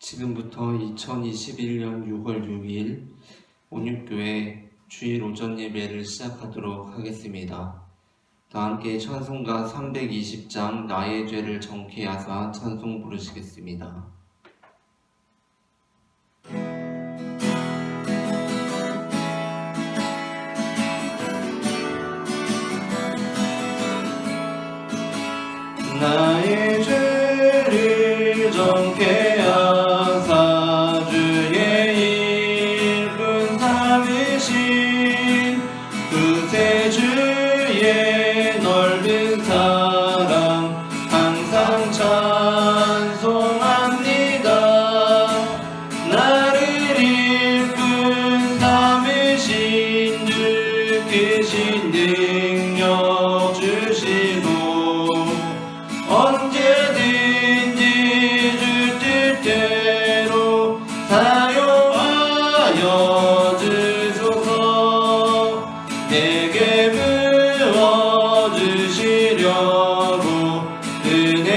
지금부터 2021년 6월 6일 온육교회 주일 오전 예배를 시작하도록 하겠습니다. 다 함께 찬송가 320장 나의 죄를 정케 하사 찬송 부르시겠습니다. 나의 죄를 정케 하사 주의 일꾼 삼으신 구세주의 넓은 사랑 항상 찬송합니다. 나를 일꾼 삼으신 주 크신 능력 주시고 언제든지 주 뜻대로 사용하여 주소서. 내게 부어주시려고 은혜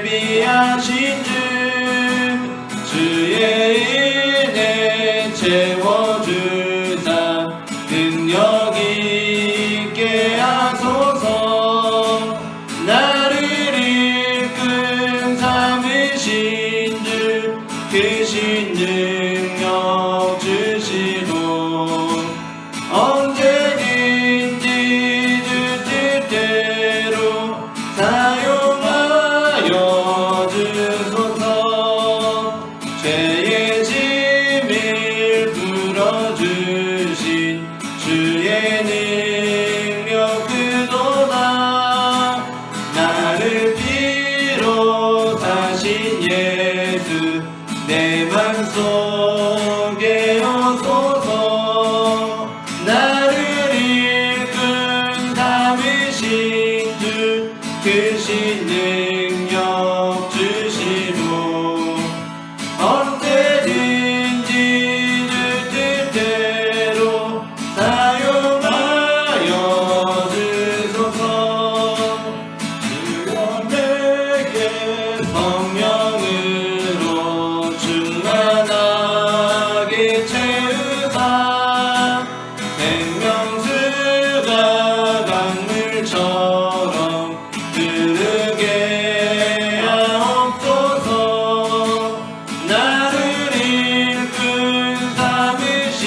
예비하신 주의 은혜 채워주사 능력 있게 하소서. 나를 일꾼 삼으신 주 크신 능력 주시고 언제든지 주 뜻대로 사용하여 주소서. 죄의 짐을 풀어주신 주의 능력 그도다. 나를 피로 사신 예수 내 맘속에 오소서. 나를 일꾼 삼으신 주 크신 능력 주시고 언제든지 주 뜻대로 사용하여 주소서. 주여 내게 성령으로 충만하게 채우사 생명수가 강물처럼 흐르게 하옵소서. 나를 일꾼 삼으신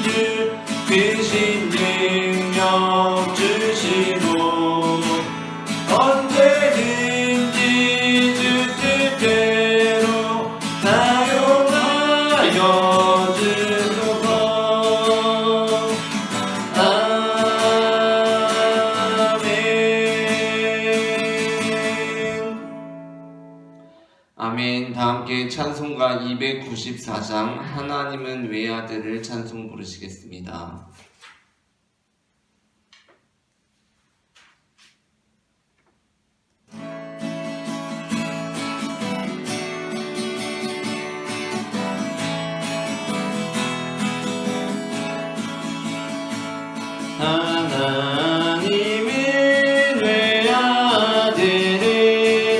주 크신 능력 주시고 언제든지 주 뜻대로 사용하여 주소서. 아멘. 다 함께 찬송가 294장 하나님은 외아들을 찬송 부르시겠습니다. 하나님은 외아들을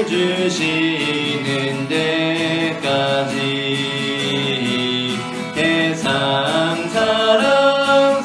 주시는 데까지 세상 사람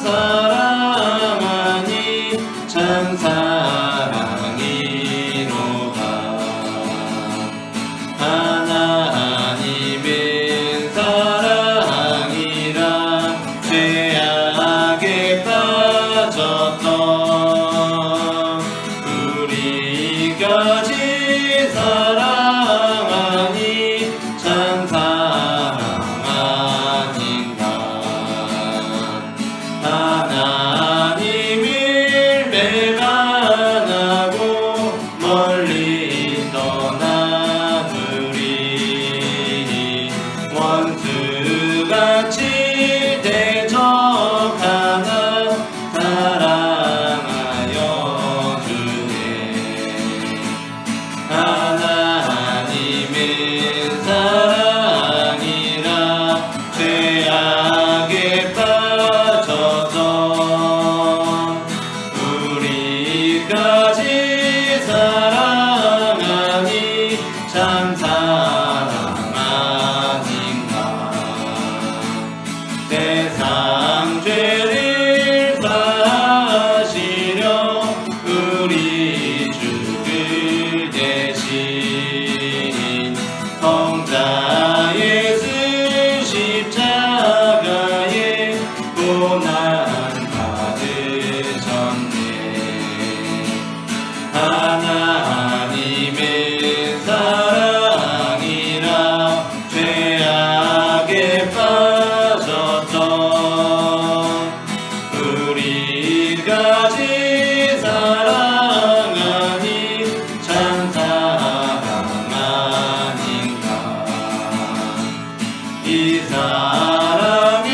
이 사랑에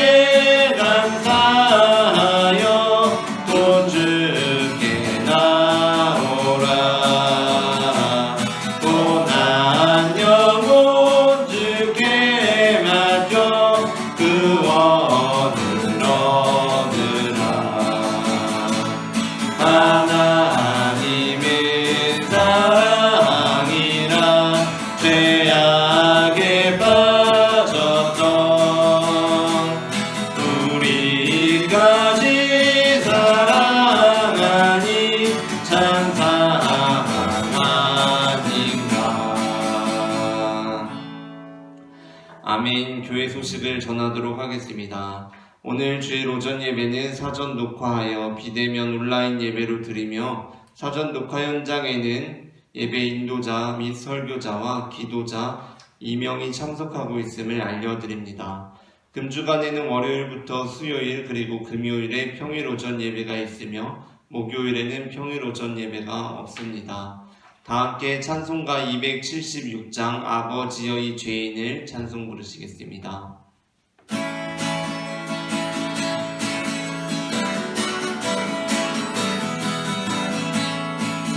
감사하여 또 주께 나오라. 또 난 영혼 주께 맡겨 구원을 얻으라. 하나님의 사랑이라 죄악에 빠졌던 우리까지 사랑하니 참 사랑 아닌가. 아멘. 교회 소식을 전하도록 하겠습니다. 오늘 주일 오전 예배는 사전 녹화하여 비대면 온라인 예배로 드리며, 사전 녹화 현장에는 예배 인도자 및 설교자와 기도자 2명이 참석하고 있음을 알려드립니다. 금주간에는 월요일부터 수요일 그리고 금요일에 평일 오전 예배가 있으며, 목요일에는 평일 오전 예배가 없습니다. 다 함께 찬송가 276장 아버지여의 죄인을 찬송 부르시겠습니다.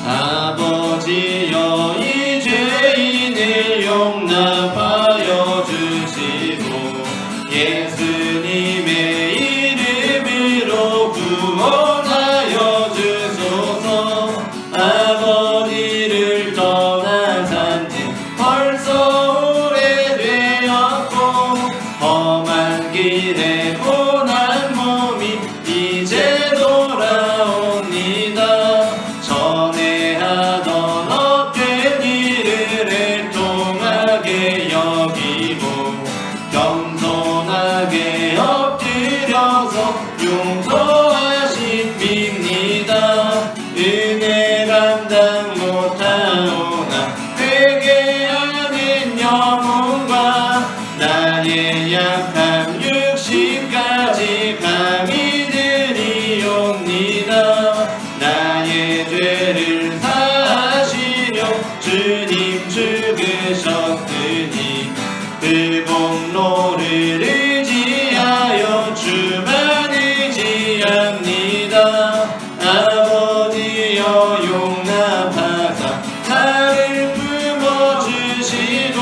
아버지여 이 죄인을 용납하여 주시고 예수님의 이름으로 구원하여 주소서. 아버지를 떠난 산지 벌써 오래되었고 험한 길에 고난 몸이 이제 돌아옵니다. 전해하던 헛된 일을 애통하게 여기고 겸손하게 엎드려서 용서하십니다. 은혜 감당 못하오나 회개하는 영혼과 나의 약한 육신까지 감히 드리옵니다. 나의 죄를 사하시려 주님 죽으셨으니 그 공로를 의지하여 주만 의지합니다. 아버지여 용납하사 나를 품어주시고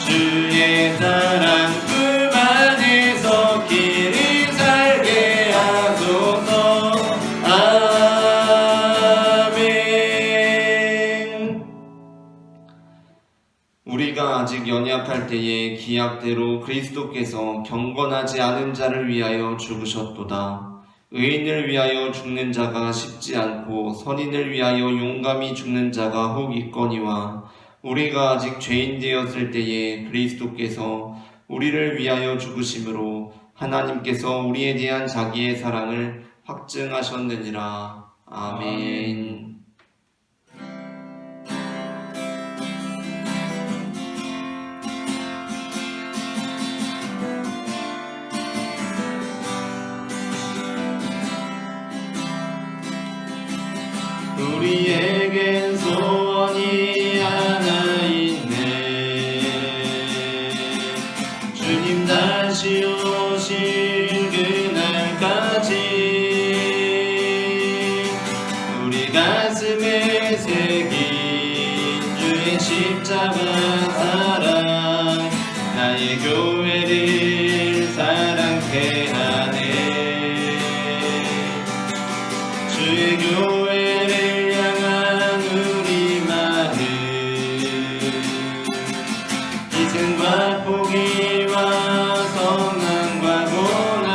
주의 사랑 품 안에서 길을 살게 하소서. 아멘. 우리가 아직 연약할 때에 기약대로 그리스도께서 경건하지 않은 자를 위하여 죽으셨도다. 의인을 위하여 죽는 자가 쉽지 않고 선인을 위하여 용감히 죽는 자가 혹 있거니와, 우리가 아직 죄인 되었을 때에 그리스도께서 우리를 위하여 죽으심으로 하나님께서 우리에 대한 자기의 사랑을 확증하셨느니라. 아멘. 우리에겐 소원이 하나 있네. 주님 다시 오실 그날까지 우리 가슴에 새긴 주의 십자가 사랑 나의 교회를 사랑케 하네. 주의 교회를 희생과 포기와 성난과 고난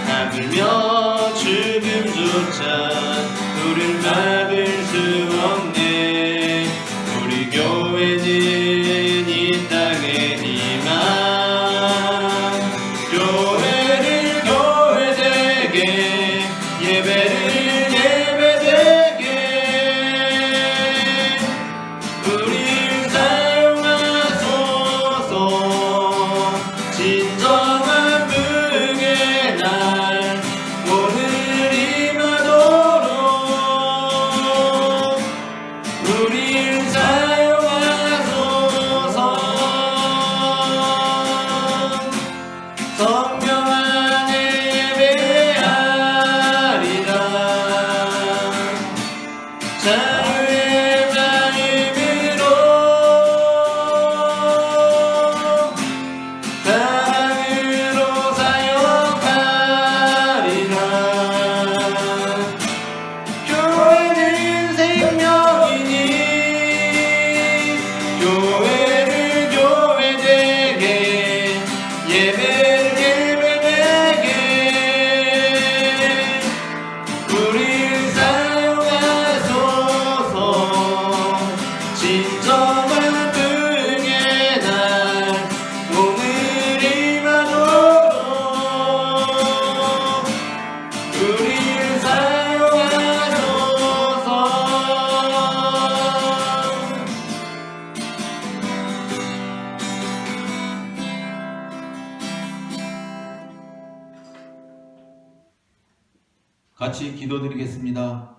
하물며 죽음조차 우릴 막을 수 없네. 우리 교회는 이 땅의 희망. 교회를 교회되게 예배를 예배되게 우리 진정한 부흥의 날 오늘 임하도록 우릴 사용하소서. 같이 기도드리겠습니다.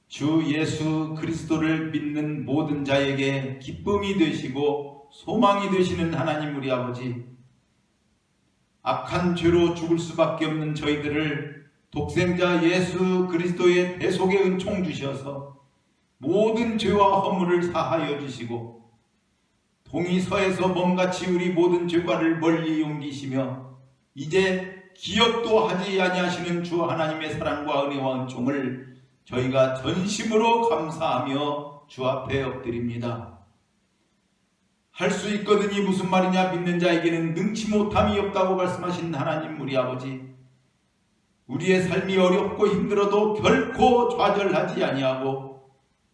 주 예수 그리스도를 믿는 모든 자에게 기쁨이 되시고 소망이 되시는 하나님 우리 아버지, 악한 죄로 죽을 수밖에 없는 저희들을 독생자 예수 그리스도의 대속의 은총 주셔서 모든 죄와 허물을 사하여 주시고 동이서에서 몸같이 우리 모든 죄과를 멀리 옮기시며 이제 기억도 하지 아니하시는 주 하나님의 사랑과 은혜와 은총을 저희가 전심으로 감사하며 주 앞에 엎드립니다. 할 수 있거든이 무슨 말이냐, 믿는 자에게는 능치 못함이 없다고 말씀하신 하나님 우리 아버지, 우리의 삶이 어렵고 힘들어도 결코 좌절하지 아니하고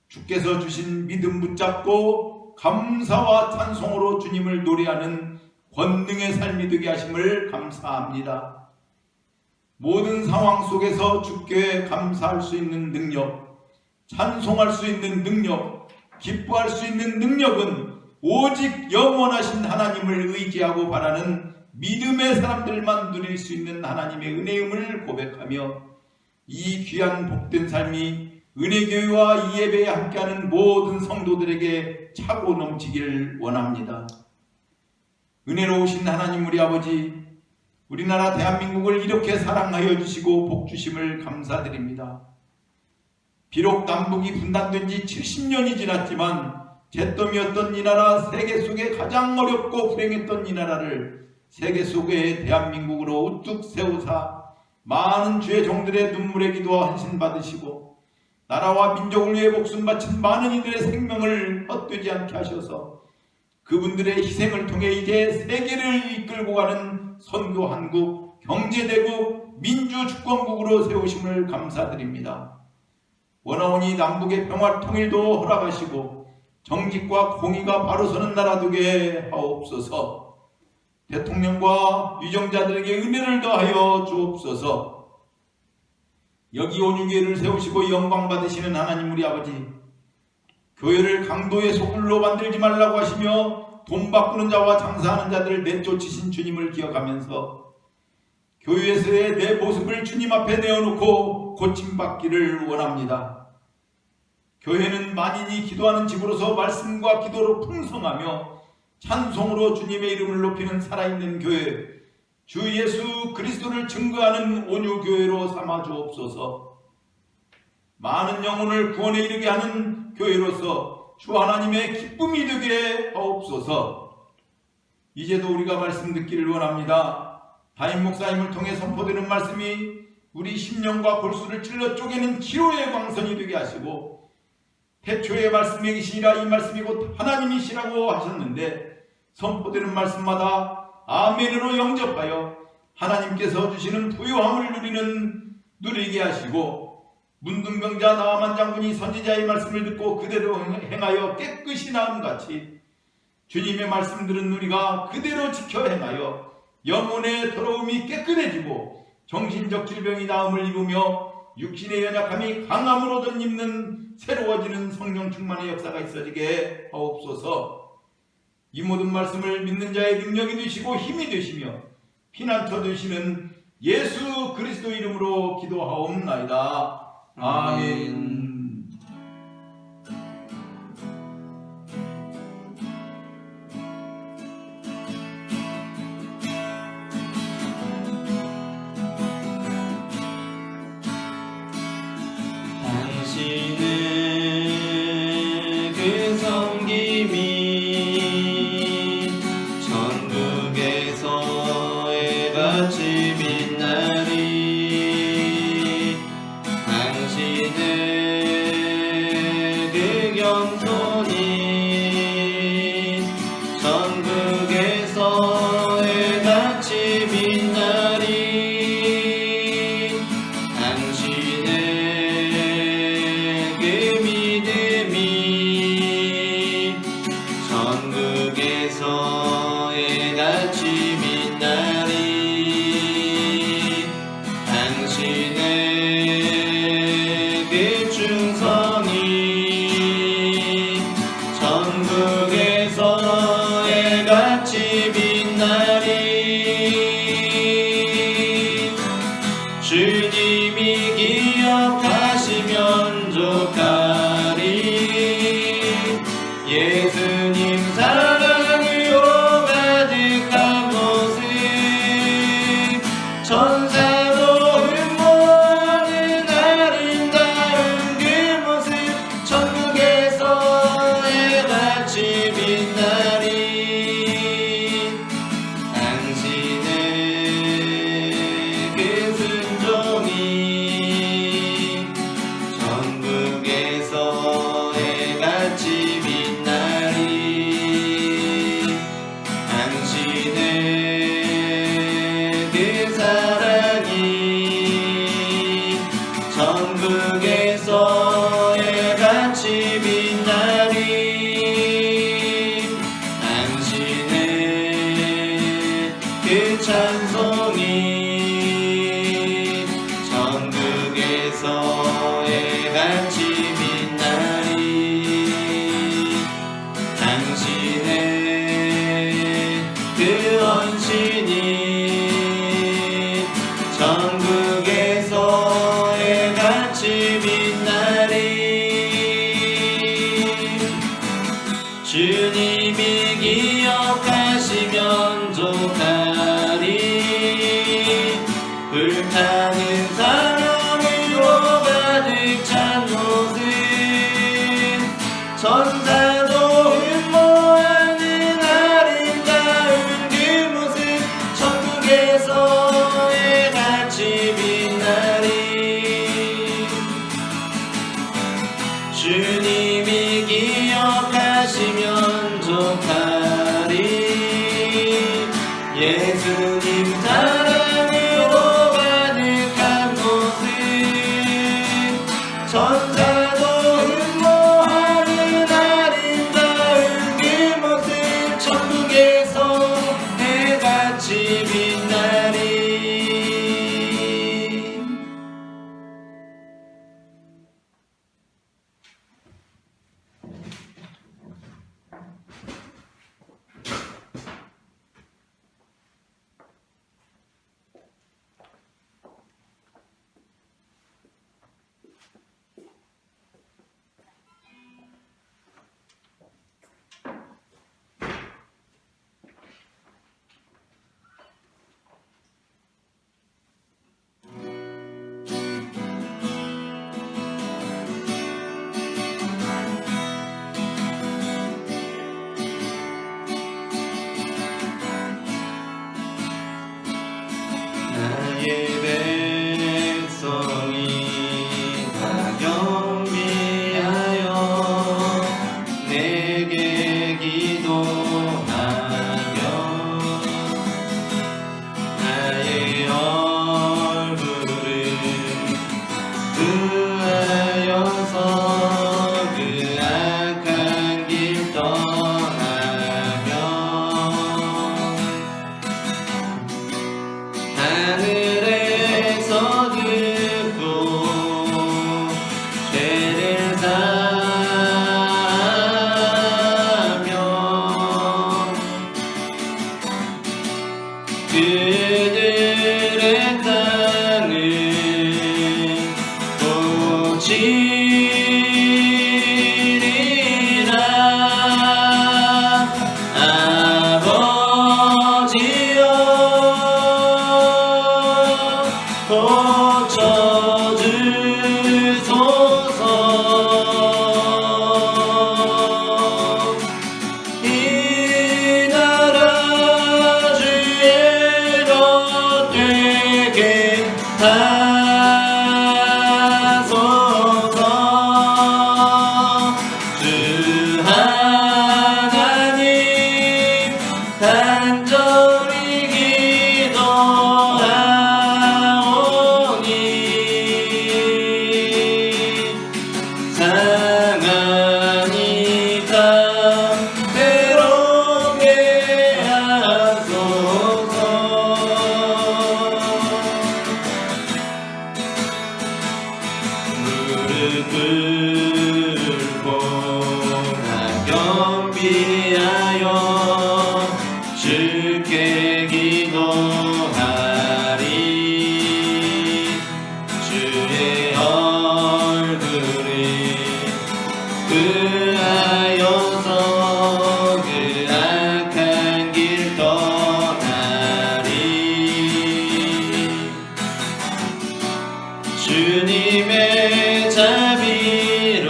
주께서 주신 믿음 붙잡고 감사와 찬송으로 주님을 노래하는 권능의 삶이 되게 하심을 감사합니다. 모든 상황 속에서 주께 감사할 수 있는 능력, 찬송할 수 있는 능력, 기뻐할 수 있는 능력은 오직 영원하신 하나님을 의지하고 바라는 믿음의 사람들만 누릴 수 있는 하나님의 은혜임을 고백하며 이 귀한 복된 삶이 은혜교회와 이 예배에 함께하는 모든 성도들에게 차고 넘치기를 원합니다. 은혜로우신 하나님 우리 아버지, 우리나라 대한민국을 이렇게 사랑하여 주시고 복 주심을 감사드립니다. 비록 남북이 분단된 지 70년이 지났지만 잿더미였던 이 나라, 세계 속에 가장 어렵고 불행했던 이 나라를 세계 속의 대한민국으로 우뚝 세우사 많은 주의 종들의 눈물의 기도와 헌신 받으시고 나라와 민족을 위해 목숨 바친 많은 이들의 생명을 헛되지 않게 하셔서 그분들의 희생을 통해 이제 세계를 이끌고 가는 선교한국, 경제대국, 민주주권국으로 세우심을 감사드립니다. 원하오니 남북의 평화 통일도 허락하시고 정직과 공의가 바로 서는 나라 되게 하옵소서. 대통령과 유정자들에게 은혜를 더하여 주옵소서. 여기 온유교회를 세우시고 영광 받으시는 하나님 우리 아버지, 교회를 강도의 소굴로 만들지 말라고 하시며 돈 바꾸는 자와 장사하는 자들을 내쫓으신 주님을 기억하면서 교회에서의 내 모습을 주님 앞에 내어놓고 고침받기를 원합니다. 교회는 만인이 기도하는 집으로서 말씀과 기도로 풍성하며 찬송으로 주님의 이름을 높이는 살아있는 교회, 주 예수 그리스도를 증거하는 온유교회로 삼아 주옵소서. 많은 영혼을 구원에 이르게 하는 교회로서 주 하나님의 기쁨이 되게 하옵소서. 이제도 우리가 말씀 듣기를 원합니다. 담임 목사님을 통해 선포되는 말씀이 우리 심령과 골수를 찔러 쪼개는 기로의 광선이 되게 하시고 태초의 말씀이시라 이 말씀이 곧 하나님이시라고 하셨는데 선포되는 말씀마다 아멘으로 영접하여 하나님께서 주시는 부요함을 누리게 하시고 문둥병자 나아만 장군이 선지자의 말씀을 듣고 그대로 행하여 깨끗이 나음같이 주님의 말씀 들은 우리가 그대로 지켜 행하여 영혼의 더러움이 깨끗해지고 정신적 질병이 나음을 입으며 육신의 연약함이 강함으로 덧입는 새로워지는 성령 충만의 역사가 있어지게 하옵소서. 이 모든 말씀을 믿는 자의 능력이 되시고 힘이 되시며 피난처 되시는 예수 그리스도 이름으로 기도하옵나이다. 아멘. 당신은 그 섬김이 전국에서 해같이 빛나리. 당신은 그 겸손이 전국에서 해같이 빛나리. 당신은 그 믿음이 전국에서 해같이 빛나리. 당신의 그 충성이 전국에서 해같이 빛나리. 주님이 위해 그 헌신이 전국에서 해같이 빛나리. 주님이 기억하시면 좋하리. 불타는 사랑으로 가득 찬 곳은 천사도 흠모하는 아름다운 그 모습, 천국에서 해같이 빛나리. 주님이 기억하시면 좋하리. 예수님 사랑으로 가득한 곳은 천사도 흠모하는 아름다운 그 모습, 천국에서 해같이 빛나리. 나의 백성이 다 경비하여 내게 기도하며 나의 얼굴을 구하여서 그 악한 길 떠나며 하늘에서 듣고 죄를 사하며 그들의 땅을 고치리라. 아버지여 고쳐주소서. 이 나라 주의 롯되게 하소서. 주 하나님 간절히 기도하오니 상하니까 때롭게 하소서. 무릎 꿇고 나 겸비하여 주께 기도하리. 주의 얼굴을 구하여서 그 악한 길 떠나리. 주님의 자비로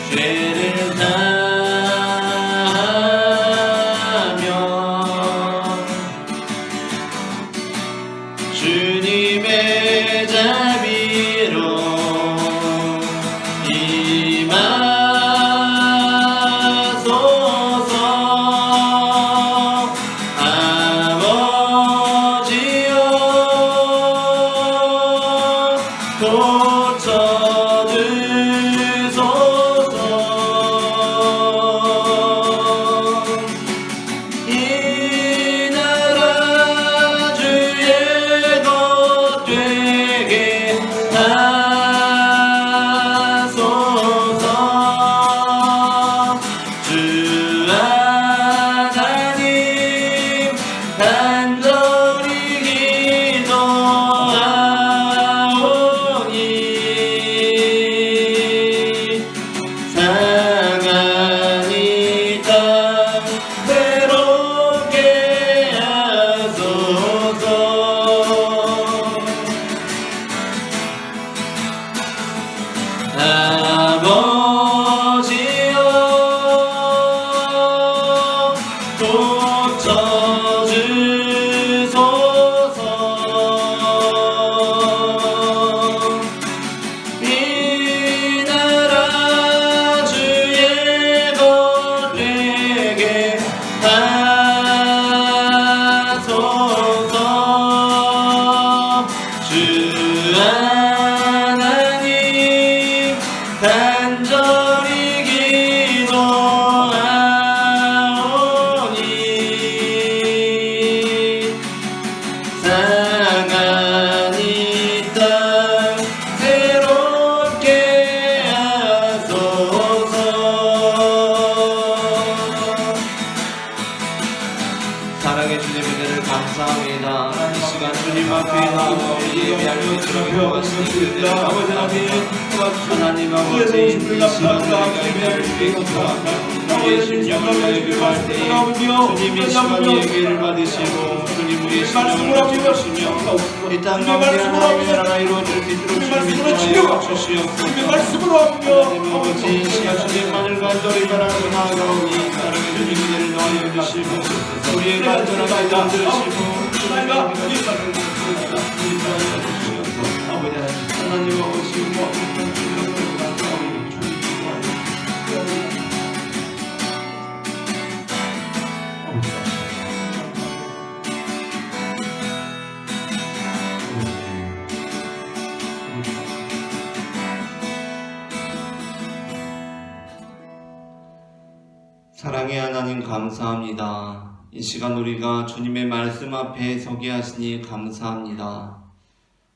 죄를 사하여 감사합니다. 이 시간 주님 앞에 나와 예배할 것을 원하시니 아버지 하나님 아버지 이 시간 우리가 예배할 때 우리의 심령을 예배할 때 주님 이 시간 예배를 받으시고 주님 우리의 심령을 채우시며 이 땅 가운데 하나님의 나라 이루어질 수 있도록 주님 인도하여 주시옵소서. 하나님 아버지 이 시간 주님만을 간절히 바라고 나아가오니 사랑의 주님 은혜를 넣어 주시고 우리의 간절한 기도 들으시고 하나님 아버지 사랑의 하나님 감사합니다. 이 시간 우리가 주님의 말씀 앞에 서게 하시니 감사합니다.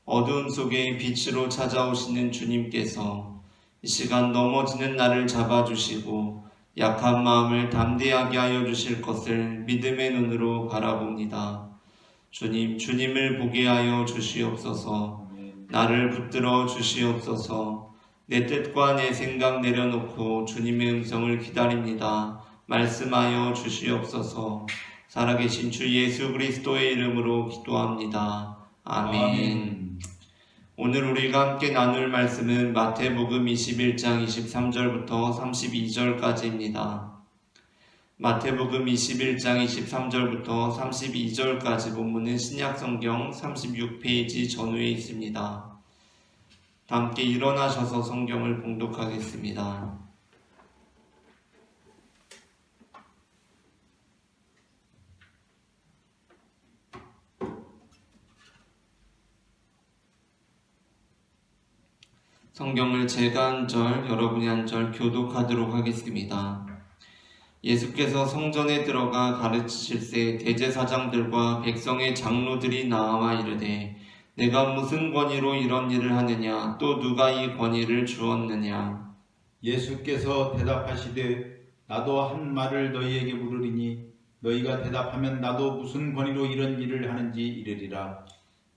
어두움 속에 빛으로 찾아오시는 주님께서 이 시간 넘어지는 나를 잡아주시고 약한 마음을 담대하게 하여 주실 것을 믿음의 눈으로 바라봅니다. 주님, 주님을 보게 하여 주시옵소서. 나를 붙들어 주시옵소서. 내 뜻과 내 생각 내려놓고 주님의 음성을 기다립니다. 말씀하여 주시옵소서. 살아계신 주 예수 그리스도의 이름으로 기도합니다. 아멘. 오늘 우리가 함께 나눌 말씀은 마태복음 21장 23절부터 32절까지입니다. 마태복음 21장 23절부터 32절까지 본문은 신약성경 36페이지 전후에 있습니다. 함께 일어나셔서 성경을 봉독하겠습니다. 성경을 제가 한 절, 여러분이 한 절 교독하도록 하겠습니다. 예수께서 성전에 들어가 가르치실새 대제사장들과 백성의 장로들이 나와 이르되 내가 무슨 권위로 이런 일을 하느냐? 또 누가 이 권위를 주었느냐? 예수께서 대답하시되 나도 한 말을 너희에게 물으리니 너희가 대답하면 나도 무슨 권위로 이런 일을 하는지 이르리라.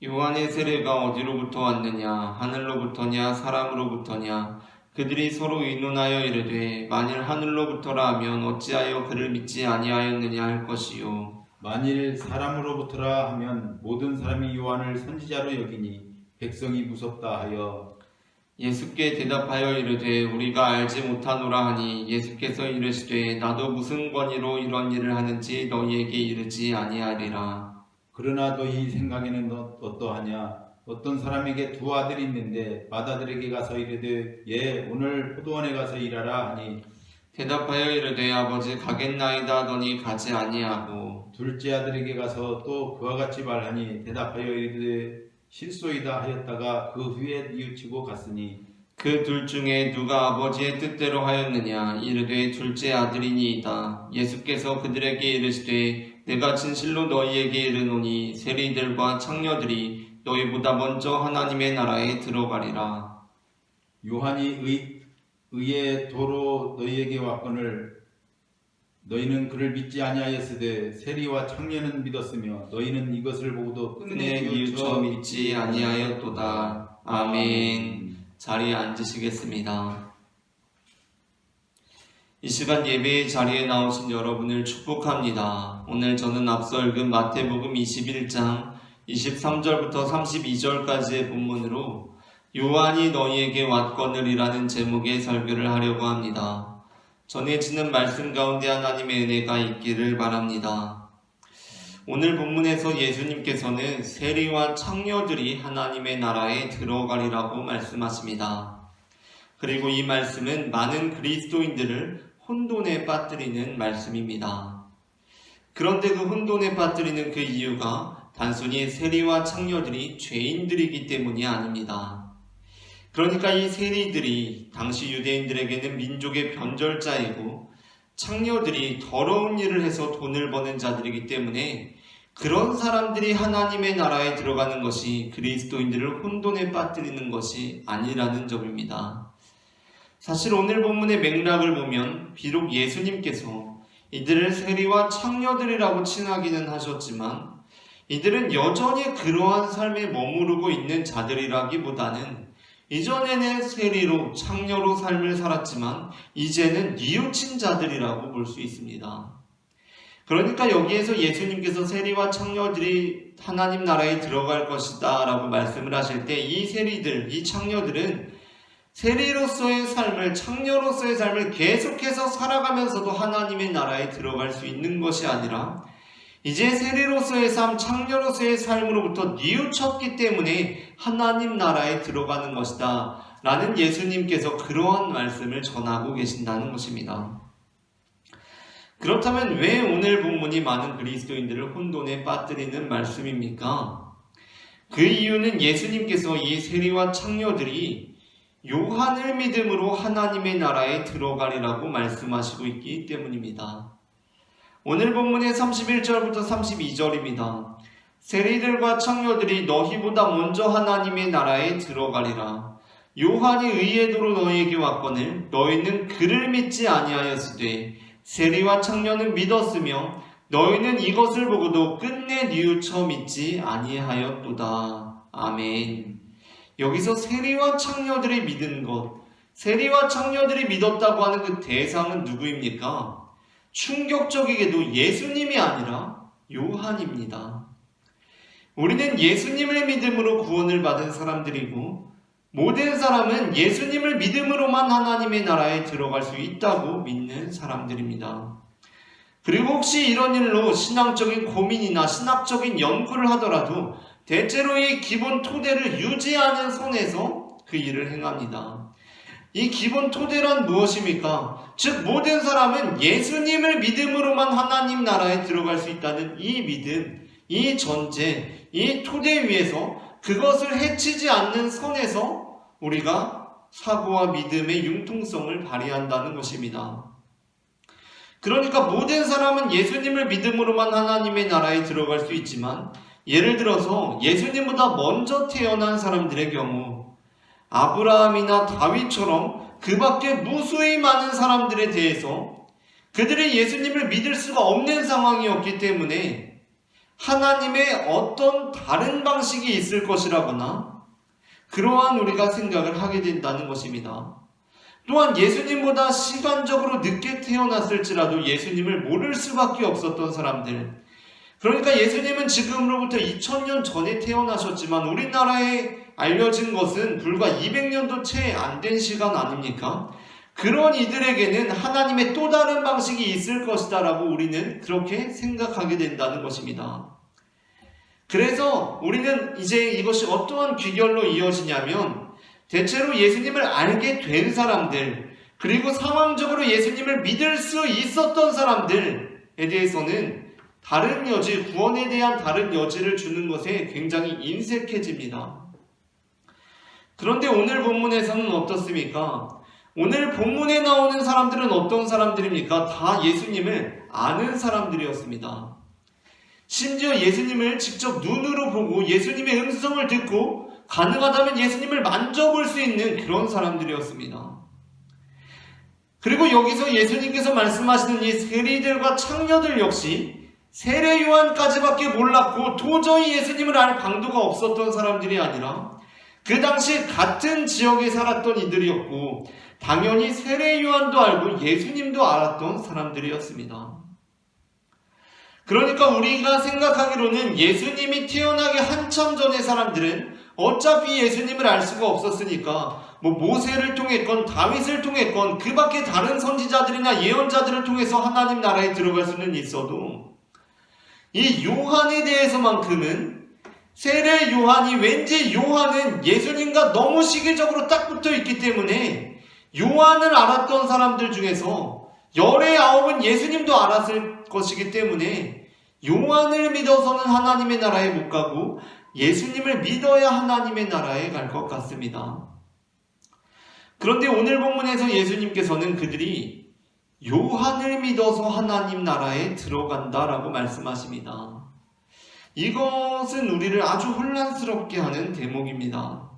요한의 세례가 어디로부터 왔느냐? 하늘로부터냐? 사람으로부터냐? 그들이 서로 의논하여 이르되 만일 하늘로부터라 하면 어찌하여 그를 믿지 아니하였느냐 할 것이요. 만일 사람으로부터라 하면 모든 사람이 요한을 선지자로 여기니 백성이 무섭다 하여 예수께 대답하여 이르되 우리가 알지 못하노라 하니 예수께서 이르시되 나도 무슨 권위로 이런 일을 하는지 너희에게 이르지 아니하리라. 그러나 너희 생각에는 어떠하냐? 어떤 사람에게 두 아들이 있는데 맏아들에게 가서 이르되 예 오늘 포도원에 가서 일하라 하니 대답하여 이르되 아버지 가겠나이다 하더니 가지 아니하고 둘째 아들에게 가서 또 그와 같이 말하니 대답하여 이르되 실소이다 하였다가 그 후에 뉘우치고 갔으니 그 둘 중에 누가 아버지의 뜻대로 하였느냐? 이르되 둘째 아들이니이다. 예수께서 그들에게 이르시되 내가 진실로 너희에게 이르노니 세리들과 창녀들이 너희보다 먼저 하나님의 나라에 들어가리라. 요한이 의의 도로 너희에게 왔거늘 너희는 그를 믿지 아니하였으되 세리와 창녀는 믿었으며 너희는 이것을 보고도 끝내 뉘우쳐 믿지 아니하였도다. 아멘. 자리에 앉으시겠습니다. 이 시간 예배의 자리에 나오신 여러분을 축복합니다. 오늘 저는 앞서 읽은 마태복음 21장 23절부터 32절까지의 본문으로 요한이 너희에게 왔거늘이라는 제목의 설교를 하려고 합니다. 전해지는 말씀 가운데 하나님의 은혜가 있기를 바랍니다. 오늘 본문에서 예수님께서는 세리와 창녀들이 하나님의 나라에 들어가리라고 말씀하십니다. 그리고 이 말씀은 많은 그리스도인들을 혼돈에 빠뜨리는 말씀입니다. 그런데 그 혼돈에 빠뜨리는 그 이유가 단순히 세리와 창녀들이 죄인들이기 때문이 아닙니다. 그러니까 이 세리들이 당시 유대인들에게는 민족의 변절자이고 창녀들이 더러운 일을 해서 돈을 버는 자들이기 때문에 그런 사람들이 하나님의 나라에 들어가는 것이 그리스도인들을 혼돈에 빠뜨리는 것이 아니라는 점입니다. 사실 오늘 본문의 맥락을 보면 비록 예수님께서 이들을 세리와 창녀들이라고 칭하기는 하셨지만 이들은 여전히 그러한 삶에 머무르고 있는 자들이라기보다는 이전에는 세리로 창녀로 삶을 살았지만 이제는 뉘우친 자들이라고 볼 수 있습니다. 그러니까 여기에서 예수님께서 세리와 창녀들이 하나님 나라에 들어갈 것이다 라고 말씀을 하실 때 이 세리들, 이 창녀들은 세리로서의 삶을, 창녀로서의 삶을 계속해서 살아가면서도 하나님의 나라에 들어갈 수 있는 것이 아니라 이제 세리로서의 삶, 창녀로서의 삶으로부터 뉘우쳤기 때문에 하나님 나라에 들어가는 것이다 라는 예수님께서 그러한 말씀을 전하고 계신다는 것입니다. 그렇다면 왜 오늘 본문이 많은 그리스도인들을 혼돈에 빠뜨리는 말씀입니까? 그 이유는 예수님께서 이 세리와 창녀들이 요한을 믿음으로 하나님의 나라에 들어가리라고 말씀하시고 있기 때문입니다. 오늘 본문의 31절부터 32절입니다. 세리들과 창녀들이 너희보다 먼저 하나님의 나라에 들어가리라. 요한이 의의 도로 너희에게 왔거늘 너희는 그를 믿지 아니하였으되 세리와 창녀는 믿었으며 너희는 이것을 보고도 끝내 뉘우쳐 믿지 아니하였도다. 아멘. 여기서 세리와 창녀들이 믿은 것, 세리와 창녀들이 믿었다고 하는 그 대상은 누구입니까? 충격적이게도 예수님이 아니라 요한입니다. 우리는 예수님을 믿음으로 구원을 받은 사람들이고 모든 사람은 예수님을 믿음으로만 하나님의 나라에 들어갈 수 있다고 믿는 사람들입니다. 그리고 혹시 이런 일로 신앙적인 고민이나 신학적인 연구를 하더라도 대체로 이 기본 토대를 유지하는 선에서 그 일을 행합니다. 이 기본 토대란 무엇입니까? 즉 모든 사람은 예수님을 믿음으로만 하나님 나라에 들어갈 수 있다는 이 믿음, 이 전제, 이 토대 위에서 그것을 해치지 않는 선에서 우리가 사고와 믿음의 융통성을 발휘한다는 것입니다. 그러니까 모든 사람은 예수님을 믿음으로만 하나님의 나라에 들어갈 수 있지만 예를 들어서 예수님보다 먼저 태어난 사람들의 경우 아브라함이나 다윗처럼 그 밖에 무수히 많은 사람들에 대해서 그들이 예수님을 믿을 수가 없는 상황이었기 때문에 하나님의 어떤 다른 방식이 있을 것이라거나 그러한 우리가 생각을 하게 된다는 것입니다. 또한 예수님보다 시간적으로 늦게 태어났을지라도 예수님을 모를 수밖에 없었던 사람들, 그러니까 예수님은 지금으로부터 2000년 전에 태어나셨지만 우리나라에 알려진 것은 불과 200년도 채 안 된 시간 아닙니까? 그런 이들에게는 하나님의 또 다른 방식이 있을 것이다 라고 우리는 그렇게 생각하게 된다는 것입니다. 그래서 우리는 이제 이것이 어떠한 귀결로 이어지냐면 대체로 예수님을 알게 된 사람들, 그리고 상황적으로 예수님을 믿을 수 있었던 사람들에 대해서는 다른 여지, 구원에 대한 다른 여지를 주는 것에 굉장히 인색해집니다. 그런데 오늘 본문에서는 어떻습니까? 오늘 본문에 나오는 사람들은 어떤 사람들입니까? 다 예수님을 아는 사람들이었습니다. 심지어 예수님을 직접 눈으로 보고 예수님의 음성을 듣고 가능하다면 예수님을 만져볼 수 있는 그런 사람들이었습니다. 그리고 여기서 예수님께서 말씀하시는 이 세리들과 창녀들 역시 세례 요한까지밖에 몰랐고 도저히 예수님을 알 방도가 없었던 사람들이 아니라 그 당시 같은 지역에 살았던 이들이었고 당연히 세례 요한도 알고 예수님도 알았던 사람들이었습니다. 그러니까 우리가 생각하기로는 예수님이 태어나기 한참 전의 사람들은 어차피 예수님을 알 수가 없었으니까 모세를 통했건 다윗을 통했건 그 밖에 다른 선지자들이나 예언자들을 통해서 하나님 나라에 들어갈 수는 있어도 이 요한에 대해서만큼은 세례 요한이 왠지 요한은 예수님과 너무 시기적으로 딱 붙어 있기 때문에 요한을 알았던 사람들 중에서 열의 9은 예수님도 알았을 것이기 때문에 요한을 믿어서는 하나님의 나라에 못 가고 예수님을 믿어야 하나님의 나라에 갈 것 같습니다. 그런데 오늘 본문에서 예수님께서는 그들이 요한을 믿어서 하나님 나라에 들어간다라고 말씀하십니다. 이것은 우리를 아주 혼란스럽게 하는 대목입니다.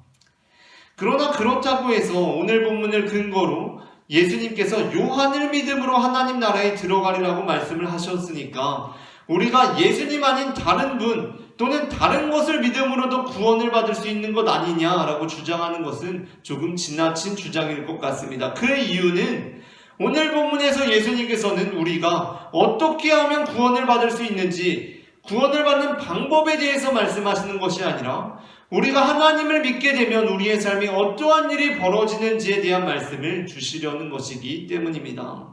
그러나 그렇다고 해서 오늘 본문을 근거로 예수님께서 요한을 믿음으로 하나님 나라에 들어가리라고 말씀을 하셨으니까 우리가 예수님 아닌 다른 분 또는 다른 것을 믿음으로도 구원을 받을 수 있는 것 아니냐라고 주장하는 것은 조금 지나친 주장일 것 같습니다. 그 이유는 오늘 본문에서 예수님께서는 우리가 어떻게 하면 구원을 받을 수 있는지, 구원을 받는 방법에 대해서 말씀하시는 것이 아니라 우리가 하나님을 믿게 되면 우리의 삶에 어떠한 일이 벌어지는지에 대한 말씀을 주시려는 것이기 때문입니다.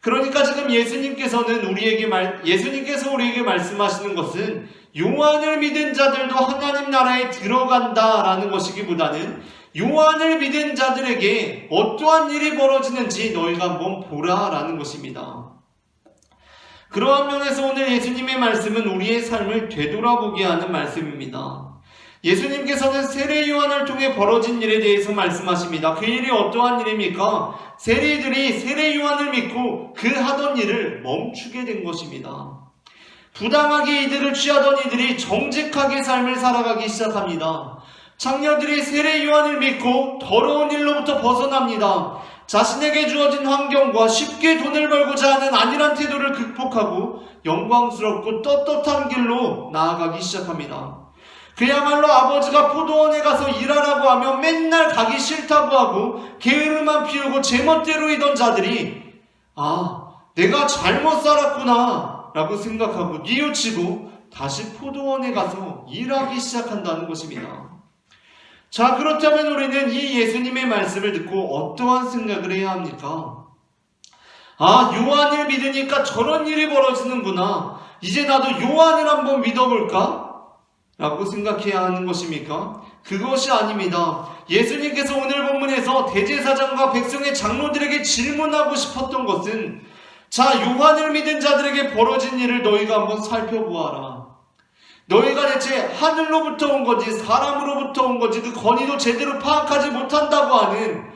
그러니까 지금 예수님께서 우리에게 말씀하시는 것은 요한을 믿은 자들도 하나님 나라에 들어간다라는 것이기보다는 요한을 믿은 자들에게 어떠한 일이 벌어지는지 너희가 한번 보라라는 것입니다. 그러한 면에서 오늘 예수님의 말씀은 우리의 삶을 되돌아보게 하는 말씀입니다. 예수님께서는 세례 요한을 통해 벌어진 일에 대해서 말씀하십니다. 그 일이 어떠한 일입니까? 세리들이 세례 요한을 믿고 그 하던 일을 멈추게 된 것입니다. 부당하게 이득을 취하던 이들이 정직하게 삶을 살아가기 시작합니다. 창녀들이 세례 요한을 믿고 더러운 일로부터 벗어납니다. 자신에게 주어진 환경과 쉽게 돈을 벌고자 하는 안일한 태도를 극복하고 영광스럽고 떳떳한 길로 나아가기 시작합니다. 그야말로 아버지가 포도원에 가서 일하라고 하면 맨날 가기 싫다고 하고 게으름만 피우고 제멋대로 이던 자들이 내가 잘못 살았구나 라고 생각하고 뉘우치고 다시 포도원에 가서 일하기 시작한다는 것입니다. 자, 그렇다면 우리는 이 예수님의 말씀을 듣고 어떠한 생각을 해야 합니까? 요한을 믿으니까 저런 일이 벌어지는구나. 이제 나도 요한을 한번 믿어볼까? 라고 생각해야 하는 것입니까? 그것이 아닙니다. 예수님께서 오늘 본문에서 대제사장과 백성의 장로들에게 질문하고 싶었던 것은 요한을 믿은 자들에게 벌어진 일을 너희가 한번 살펴보아라. 너희가 대체 하늘로부터 온 건지 사람으로부터 온 건지 그 권위도 제대로 파악하지 못한다고 하는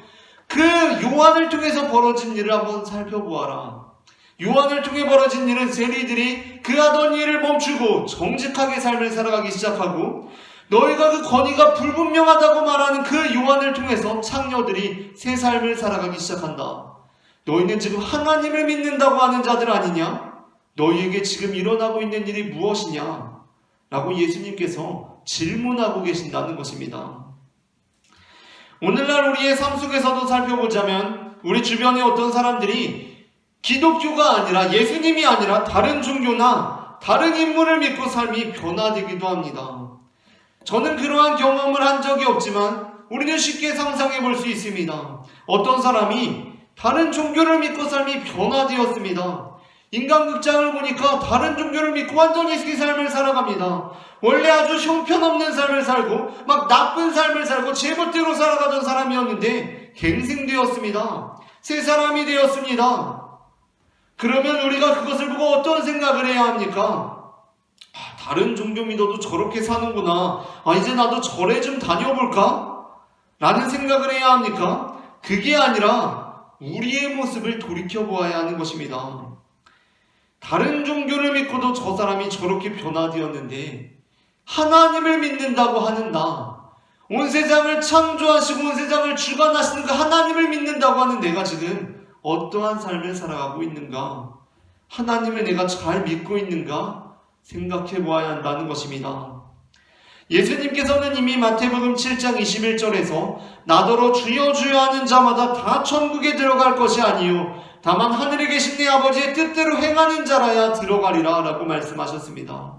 그 요한을 통해서 벌어진 일을 한번 살펴보아라. 요한을 통해 벌어진 일은 세리들이 그 하던 일을 멈추고 정직하게 삶을 살아가기 시작하고, 너희가 그 권위가 불분명하다고 말하는 그 요한을 통해서 창녀들이 새 삶을 살아가기 시작한다. 너희는 지금 하나님을 믿는다고 하는 자들 아니냐? 너희에게 지금 일어나고 있는 일이 무엇이냐? 라고 예수님께서 질문하고 계신다는 것입니다. 오늘날 우리의 삶 속에서도 살펴보자면 우리 주변에 어떤 사람들이 기독교가 아니라 예수님이 아니라 다른 종교나 다른 인물을 믿고 삶이 변화되기도 합니다. 저는 그러한 경험을 한 적이 없지만 우리는 쉽게 상상해 볼 수 있습니다. 어떤 사람이 다른 종교를 믿고 삶이 변화되었습니다. 인간극장을 보니까 다른 종교를 믿고 완전히 새 삶을 살아갑니다. 원래 아주 형편없는 삶을 살고 막 나쁜 삶을 살고 제멋대로 살아가던 사람이었는데 갱생되었습니다. 새 사람이 되었습니다. 그러면 우리가 그것을 보고 어떤 생각을 해야 합니까? 다른 종교 믿어도 저렇게 사는구나. 이제 나도 절에 좀 다녀볼까? 라는 생각을 해야 합니까? 그게 아니라 우리의 모습을 돌이켜보아야 하는 것입니다. 다른 종교를 믿고도 저 사람이 저렇게 변화되었는데 하나님을 믿는다고 하는 온 세상을 창조하시고 온 세상을 주관하시는 그 하나님을 믿는다고 하는 내가 지금 어떠한 삶을 살아가고 있는가? 하나님을 내가 잘 믿고 있는가? 생각해 보아야 한다는 것입니다. 예수님께서는 이미 마태복음 7장 21절에서 나더러 주여 주여 하는 자마다 다 천국에 들어갈 것이 아니요 다만 하늘에 계신 내 아버지의 뜻대로 행하는 자라야 들어가리라 라고 말씀하셨습니다.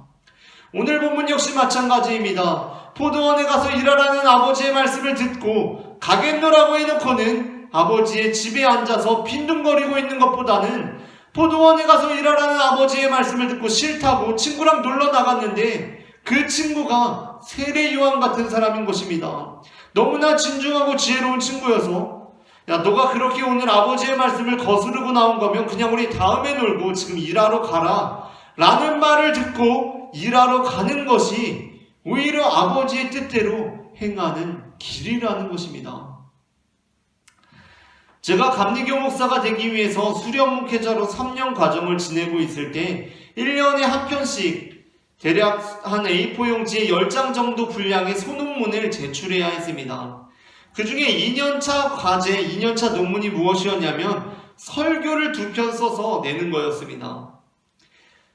오늘 본문 역시 마찬가지입니다. 포도원에 가서 일하라는 아버지의 말씀을 듣고 가겠노라고 해놓고는 아버지의 집에 앉아서 빈둥거리고 있는 것보다는 포도원에 가서 일하라는 아버지의 말씀을 듣고 싫다고 친구랑 놀러 나갔는데 그 친구가 세례 요한 같은 사람인 것입니다. 너무나 진중하고 지혜로운 친구여서 너가 그렇게 오늘 아버지의 말씀을 거스르고 나온 거면 그냥 우리 다음에 놀고 지금 일하러 가라 라는 말을 듣고 일하러 가는 것이 오히려 아버지의 뜻대로 행하는 길이라는 것입니다. 제가 감리교 목사가 되기 위해서 수련 목회자로 3년 과정을 지내고 있을 때 1년에 한 편씩 대략 한 A4 용지에 10장 정도 분량의 소논문을 제출해야 했습니다. 그 중에 2년차 과제, 2년차 논문이 무엇이었냐면 설교를 2편 써서 내는 거였습니다.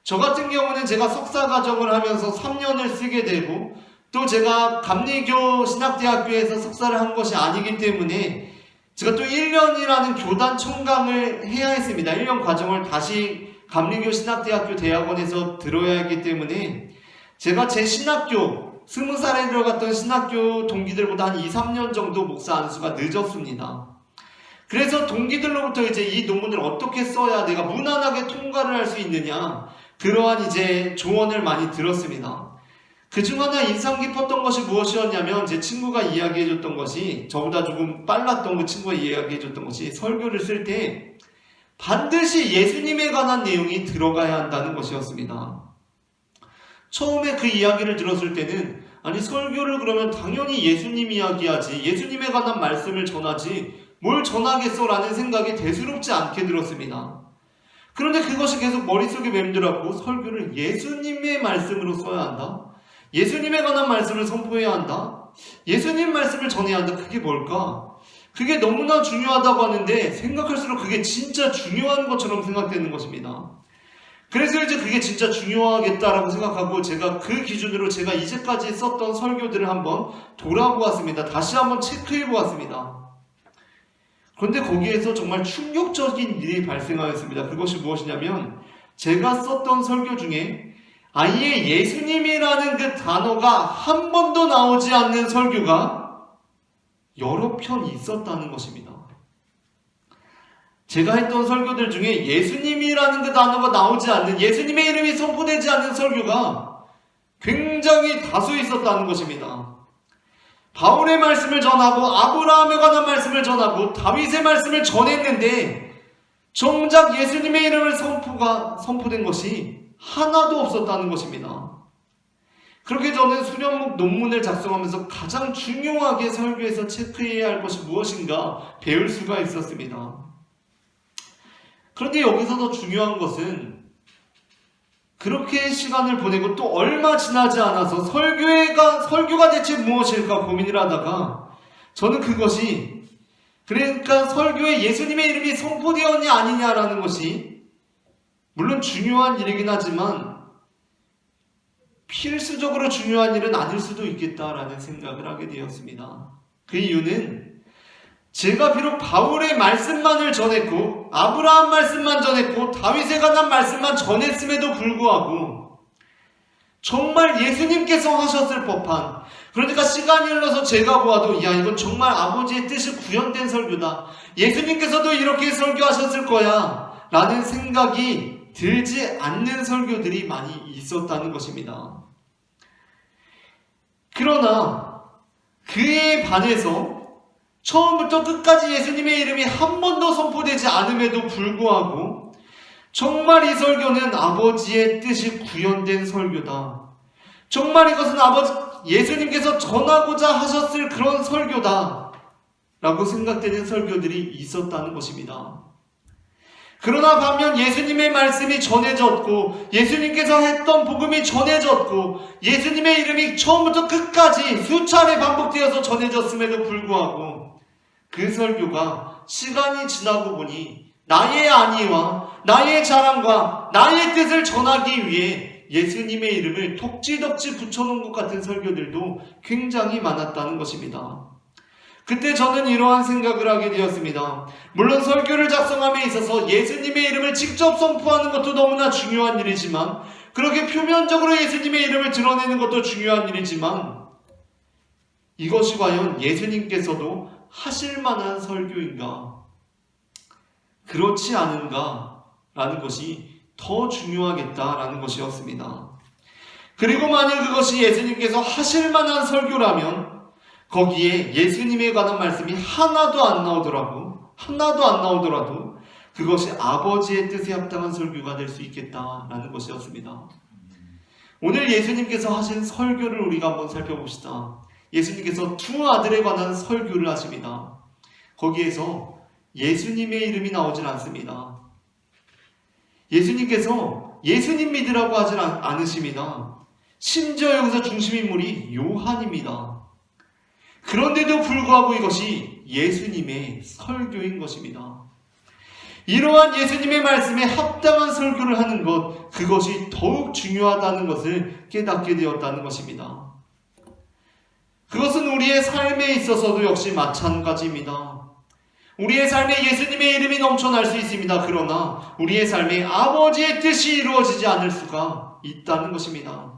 저 같은 경우는 제가 석사 과정을 하면서 3년을 쓰게 되고 또 제가 감리교 신학대학교에서 석사를 한 것이 아니기 때문에 제가 또 1년이라는 교단 청강을 해야 했습니다. 1년 과정을 다시 감리교 신학대학교 대학원에서 들어야 했기 때문에 제가 제 신학교 20살에 들어갔던 신학교 동기들보다 한 2, 3년 정도 목사 안수가 늦었습니다. 그래서 동기들로부터 이제 이 논문을 어떻게 써야 내가 무난하게 통과를 할 수 있느냐, 그러한 이제 조언을 많이 들었습니다. 그중 하나 인상 깊었던 것이 무엇이었냐면, 제 친구가 이야기해줬던 것이, 저보다 조금 빨랐던 그 친구가 이야기해줬던 것이, 설교를 쓸 때 반드시 예수님에 관한 내용이 들어가야 한다는 것이었습니다. 처음에 그 이야기를 들었을 때는, 아니 설교를 그러면 당연히 예수님 이야기하지, 예수님에 관한 말씀을 전하지 뭘 전하겠어 라는 생각이 대수롭지 않게 들었습니다. 그런데 그것이 계속 머릿속에 맴돌았고, 설교를 예수님의 말씀으로 써야 한다, 예수님에 관한 말씀을 선포해야 한다, 예수님 말씀을 전해야 한다. 그게 뭘까? 그게 너무나 중요하다고 하는데 생각할수록 그게 진짜 중요한 것처럼 생각되는 것입니다. 그래서 이제 그게 진짜 중요하겠다라고 생각하고 제가 그 기준으로 제가 이제까지 썼던 설교들을 한번 돌아보았습니다. 다시 한번 체크해보았습니다. 그런데 거기에서 정말 충격적인 일이 발생하였습니다. 그것이 무엇이냐면, 제가 썼던 설교 중에 아예 예수님이라는 그 단어가 한 번도 나오지 않는 설교가 여러 편 있었다는 것입니다. 제가 했던 설교들 중에 예수님이라는 그 단어가 나오지 않는, 예수님의 이름이 선포되지 않는 설교가 굉장히 다수 있었다는 것입니다. 바울의 말씀을 전하고 아브라함에 관한 말씀을 전하고 다윗의 말씀을 전했는데 정작 예수님의 이름을 선포된 것이 하나도 없었다는 것입니다. 그렇게 저는 수련목 논문을 작성하면서 가장 중요하게 설교에서 체크해야 할 것이 무엇인가 배울 수가 있었습니다. 그런데 여기서 더 중요한 것은, 그렇게 시간을 보내고 또 얼마 지나지 않아서 설교가 대체 무엇일까 고민을 하다가 저는 그것이, 그러니까 설교에 예수님의 이름이 선포되었냐 아니냐라는 것이 물론 중요한 일이긴 하지만 필수적으로 중요한 일은 아닐 수도 있겠다라는 생각을 하게 되었습니다. 그 이유는 제가 비록 바울의 말씀만을 전했고 아브라함 말씀만 전했고 다윗에 관한 말씀만 전했음에도 불구하고 정말 예수님께서 하셨을 법한, 그러니까 시간이 흘러서 제가 보아도 야, 이건 정말 아버지의 뜻이 구현된 설교다, 예수님께서도 이렇게 설교하셨을 거야 라는 생각이 들지 않는 설교들이 많이 있었다는 것입니다. 그러나 그에 반해서 처음부터 끝까지 예수님의 이름이 한 번도 선포되지 않음에도 불구하고 정말 이 설교는 아버지의 뜻이 구현된 설교다, 정말 이것은 예수님께서 전하고자 하셨을 그런 설교다 라고 생각되는 설교들이 있었다는 것입니다. 그러나 반면 예수님의 말씀이 전해졌고 예수님께서 했던 복음이 전해졌고 예수님의 이름이 처음부터 끝까지 수차례 반복되어서 전해졌음에도 불구하고 그 설교가 시간이 지나고 보니 나의 안위와 나의 자랑과 나의 뜻을 전하기 위해 예수님의 이름을 덕지덕지 붙여놓은 것 같은 설교들도 굉장히 많았다는 것입니다. 그때 저는 이러한 생각을 하게 되었습니다. 물론 설교를 작성함에 있어서 예수님의 이름을 직접 선포하는 것도 너무나 중요한 일이지만, 그렇게 표면적으로 예수님의 이름을 드러내는 것도 중요한 일이지만, 이것이 과연 예수님께서도 하실 만한 설교인가, 그렇지 않은가 라는 것이 더 중요하겠다라는 것이었습니다. 그리고 만약 그것이 예수님께서 하실 만한 설교라면 거기에 예수님에 관한 말씀이 하나도 안 나오더라도 그것이 아버지의 뜻에 합당한 설교가 될 수 있겠다라는 것이었습니다. 오늘 예수님께서 하신 설교를 우리가 한번 살펴봅시다. 예수님께서 두 아들에 관한 설교를 하십니다. 거기에서 예수님의 이름이 나오질 않습니다. 예수님께서 예수님 믿으라고 하질 않으십니다. 심지어 여기서 중심인물이 요한입니다. 그런데도 불구하고 이것이 예수님의 설교인 것입니다. 이러한 예수님의 말씀에 합당한 설교를 하는 것, 그것이 더욱 중요하다는 것을 깨닫게 되었다는 것입니다. 그것은 우리의 삶에 있어서도 역시 마찬가지입니다. 우리의 삶에 예수님의 이름이 넘쳐날 수 있습니다. 그러나 우리의 삶에 아버지의 뜻이 이루어지지 않을 수가 있다는 것입니다.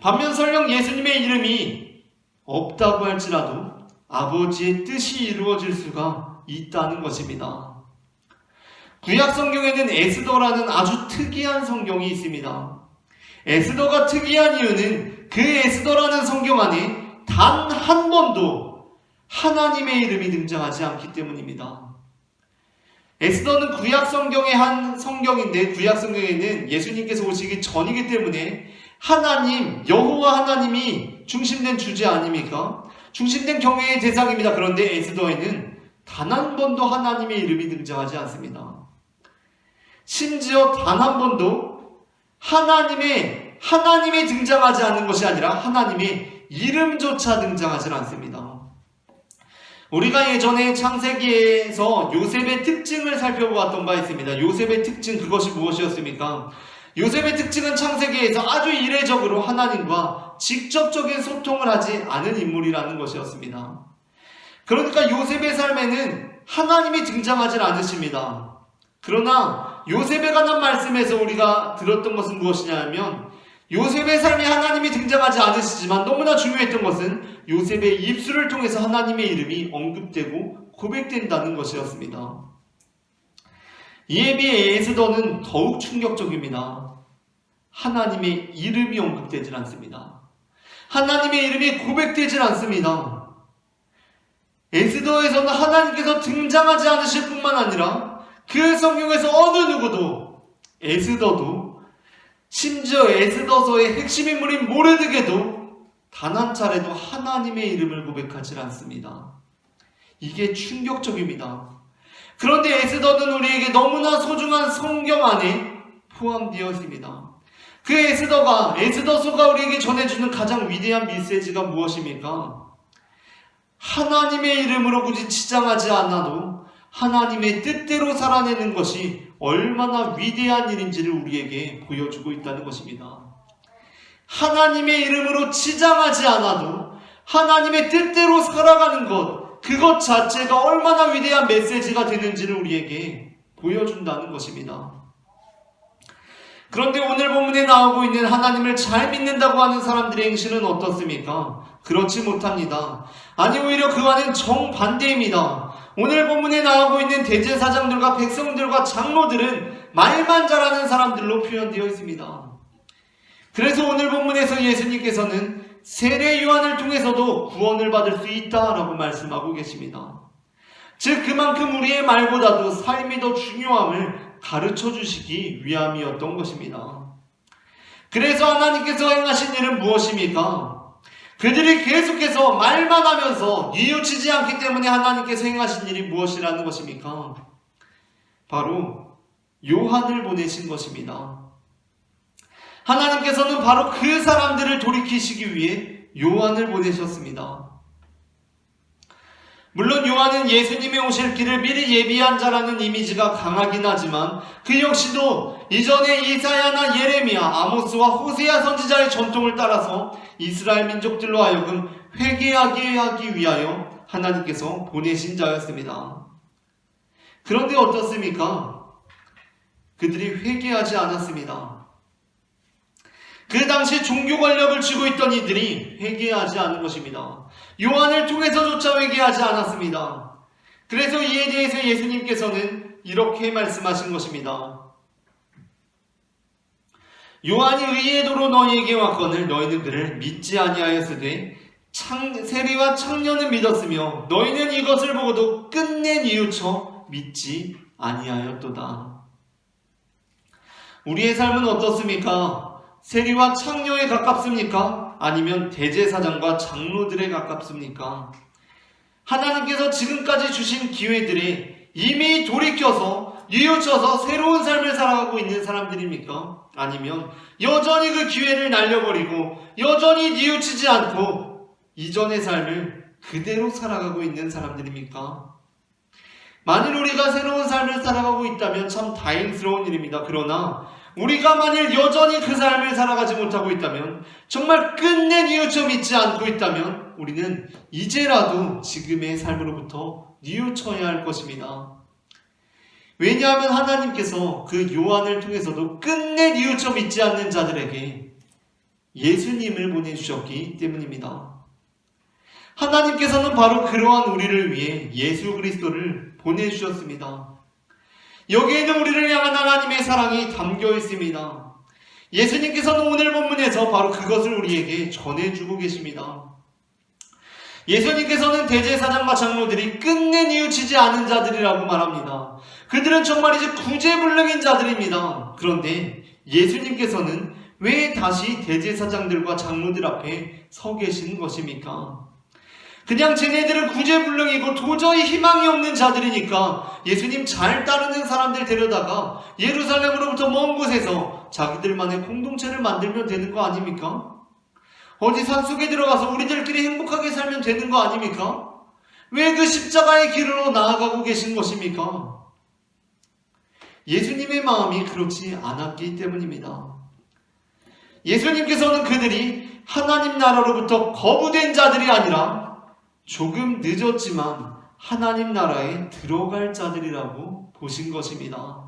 반면 설령 예수님의 이름이 없다고 할지라도 아버지의 뜻이 이루어질 수가 있다는 것입니다. 구약 성경에는 에스더라는 아주 특이한 성경이 있습니다. 에스더가 특이한 이유는 그 에스더라는 성경 안에 단 한 번도 하나님의 이름이 등장하지 않기 때문입니다. 에스더는 구약 성경의 한 성경인데 구약 성경에는 예수님께서 오시기 전이기 때문에 하나님, 여호와 하나님이 중심된 주제 아닙니까? 중심된 경외의 대상입니다. 그런데 에스더에는 단 한 번도 하나님의 이름이 등장하지 않습니다. 심지어 단 한 번도 하나님이 등장하지 않는 것이 아니라 하나님의 이름조차 등장하지 않습니다. 우리가 예전에 창세기에서 요셉의 특징을 살펴보았던 바 있습니다. 요셉의 특징, 그것이 무엇이었습니까? 요셉의 특징은 창세기에서 아주 이례적으로 하나님과 직접적인 소통을 하지 않은 인물이라는 것이었습니다. 그러니까 요셉의 삶에는 하나님이 등장하지 않으십니다. 그러나 요셉에 관한 말씀에서 우리가 들었던 것은 무엇이냐면 요셉의 삶에 하나님이 등장하지 않으시지만 너무나 중요했던 것은 요셉의 입술을 통해서 하나님의 이름이 언급되고 고백된다는 것이었습니다. 이에 비해 에스더는 더욱 충격적입니다. 하나님의 이름이 언급되질 않습니다. 하나님의 이름이 고백되질 않습니다. 에스더에서는 하나님께서 등장하지 않으실 뿐만 아니라 그 성경에서 어느 누구도 에스더도 심지어 에스더서의 핵심 인물인 모르드게도 단 한 차례도 하나님의 이름을 고백하지 않습니다. 이게 충격적입니다. 그런데 에스더는 우리에게 너무나 소중한 성경 안에 포함되어 있습니다. 그 에스더서가 우리에게 전해주는 가장 위대한 메시지가 무엇입니까? 하나님의 이름으로 굳이 치장하지 않아도 하나님의 뜻대로 살아내는 것이 얼마나 위대한 일인지를 우리에게 보여주고 있다는 것입니다. 하나님의 이름으로 치장하지 않아도 하나님의 뜻대로 살아가는 것, 그것 자체가 얼마나 위대한 메시지가 되는지를 우리에게 보여준다는 것입니다. 그런데 오늘 본문에 나오고 있는 하나님을 잘 믿는다고 하는 사람들의 행실은 어떻습니까? 그렇지 못합니다. 아니 오히려 그와는 정반대입니다. 오늘 본문에 나오고 있는 대제사장들과 백성들과 장로들은 말만 잘하는 사람들로 표현되어 있습니다. 그래서 오늘 본문에서 예수님께서는 세례 요한을 통해서도 구원을 받을 수 있다라고 말씀하고 계십니다. 즉 그만큼 우리의 말보다도 삶이 더 중요함을 가르쳐 주시기 위함이었던 것입니다. 그래서 하나님께서 행하신 일은 무엇입니까? 그들이 계속해서 말만 하면서 뉘우치지 않기 때문에 하나님께서 행하신 일이 무엇이라는 것입니까? 바로 요한을 보내신 것입니다. 하나님께서는 바로 그 사람들을 돌이키시기 위해 요한을 보내셨습니다. 물론 요한은 예수님의 오실 길을 미리 예비한 자라는 이미지가 강하긴 하지만 그 역시도 이전에 이사야나 예레미야, 아모스와 호세아 선지자의 전통을 따라서 이스라엘 민족들로 하여금 회개하게 하기 위하여 하나님께서 보내신 자였습니다. 그런데 어떻습니까? 그들이 회개하지 않았습니다. 그 당시 종교 권력을 쥐고 있던 이들이 회개하지 않은 것입니다. 요한을 통해서조차 회개하지 않았습니다. 그래서 이에 대해서 예수님께서는 이렇게 말씀하신 것입니다. 요한이 의의 도로 너희에게 왔거늘 너희는 그를 믿지 아니하였으되 세리와 청년은 믿었으며 너희는 이것을 보고도 끝내 뉘우쳐 믿지 아니하였도다. 우리의 삶은 어떻습니까? 세리와 창녀에 가깝습니까? 아니면 대제사장과 장로들에 가깝습니까? 하나님께서 지금까지 주신 기회들에 이미 돌이켜서 뉘우쳐서 새로운 삶을 살아가고 있는 사람들입니까? 아니면 여전히 그 기회를 날려버리고 여전히 뉘우치지 않고 이전의 삶을 그대로 살아가고 있는 사람들입니까? 만일 우리가 새로운 삶을 살아가고 있다면 참 다행스러운 일입니다. 그러나 우리가 만일 여전히 그 삶을 살아가지 못하고 있다면, 정말 끝내 뉘우쳐 믿지 않고 있다면 우리는 이제라도 지금의 삶으로부터 뉘우쳐야 할 것입니다. 왜냐하면 하나님께서 그 요한을 통해서도 끝내 뉘우쳐 믿지 않는 자들에게 예수님을 보내주셨기 때문입니다. 하나님께서는 바로 그러한 우리를 위해 예수 그리스도를 보내주셨습니다. 여기에는 우리를 향한 하나님의 사랑이 담겨 있습니다. 예수님께서는 오늘 본문에서 바로 그것을 우리에게 전해주고 계십니다. 예수님께서는 대제사장과 장로들이 끝내 뉘우치지 않은 자들이라고 말합니다. 그들은 정말 이제 구제불능인 자들입니다. 그런데 예수님께서는 왜 다시 대제사장들과 장로들 앞에 서 계시는 것입니까? 그냥 쟤네들은 구제불능이고 도저히 희망이 없는 자들이니까 예수님 잘 따르는 사람들 데려다가 예루살렘으로부터 먼 곳에서 자기들만의 공동체를 만들면 되는 거 아닙니까? 어디 산속에 들어가서 우리들끼리 행복하게 살면 되는 거 아닙니까? 왜 그 십자가의 길로 나아가고 계신 것입니까? 예수님의 마음이 그렇지 않았기 때문입니다. 예수님께서는 그들이 하나님 나라로부터 거부된 자들이 아니라 조금 늦었지만 하나님 나라에 들어갈 자들이라고 보신 것입니다.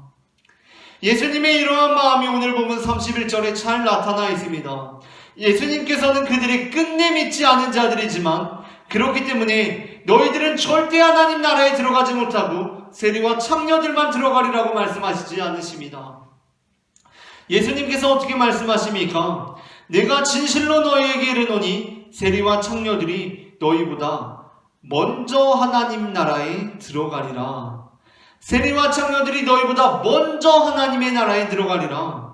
예수님의 이러한 마음이 오늘 보면 31절에 잘 나타나 있습니다. 예수님께서는 그들이 끝내 믿지 않은 자들이지만 그렇기 때문에 너희들은 절대 하나님 나라에 들어가지 못하고 세리와 창녀들만 들어가리라고 말씀하시지 않으십니다. 예수님께서 어떻게 말씀하십니까? 내가 진실로 너희에게 이르노니 세리와 창녀들이 너희보다 먼저 하나님 나라에 들어가리라. 세리와 창녀들이 너희보다 먼저 하나님의 나라에 들어가리라.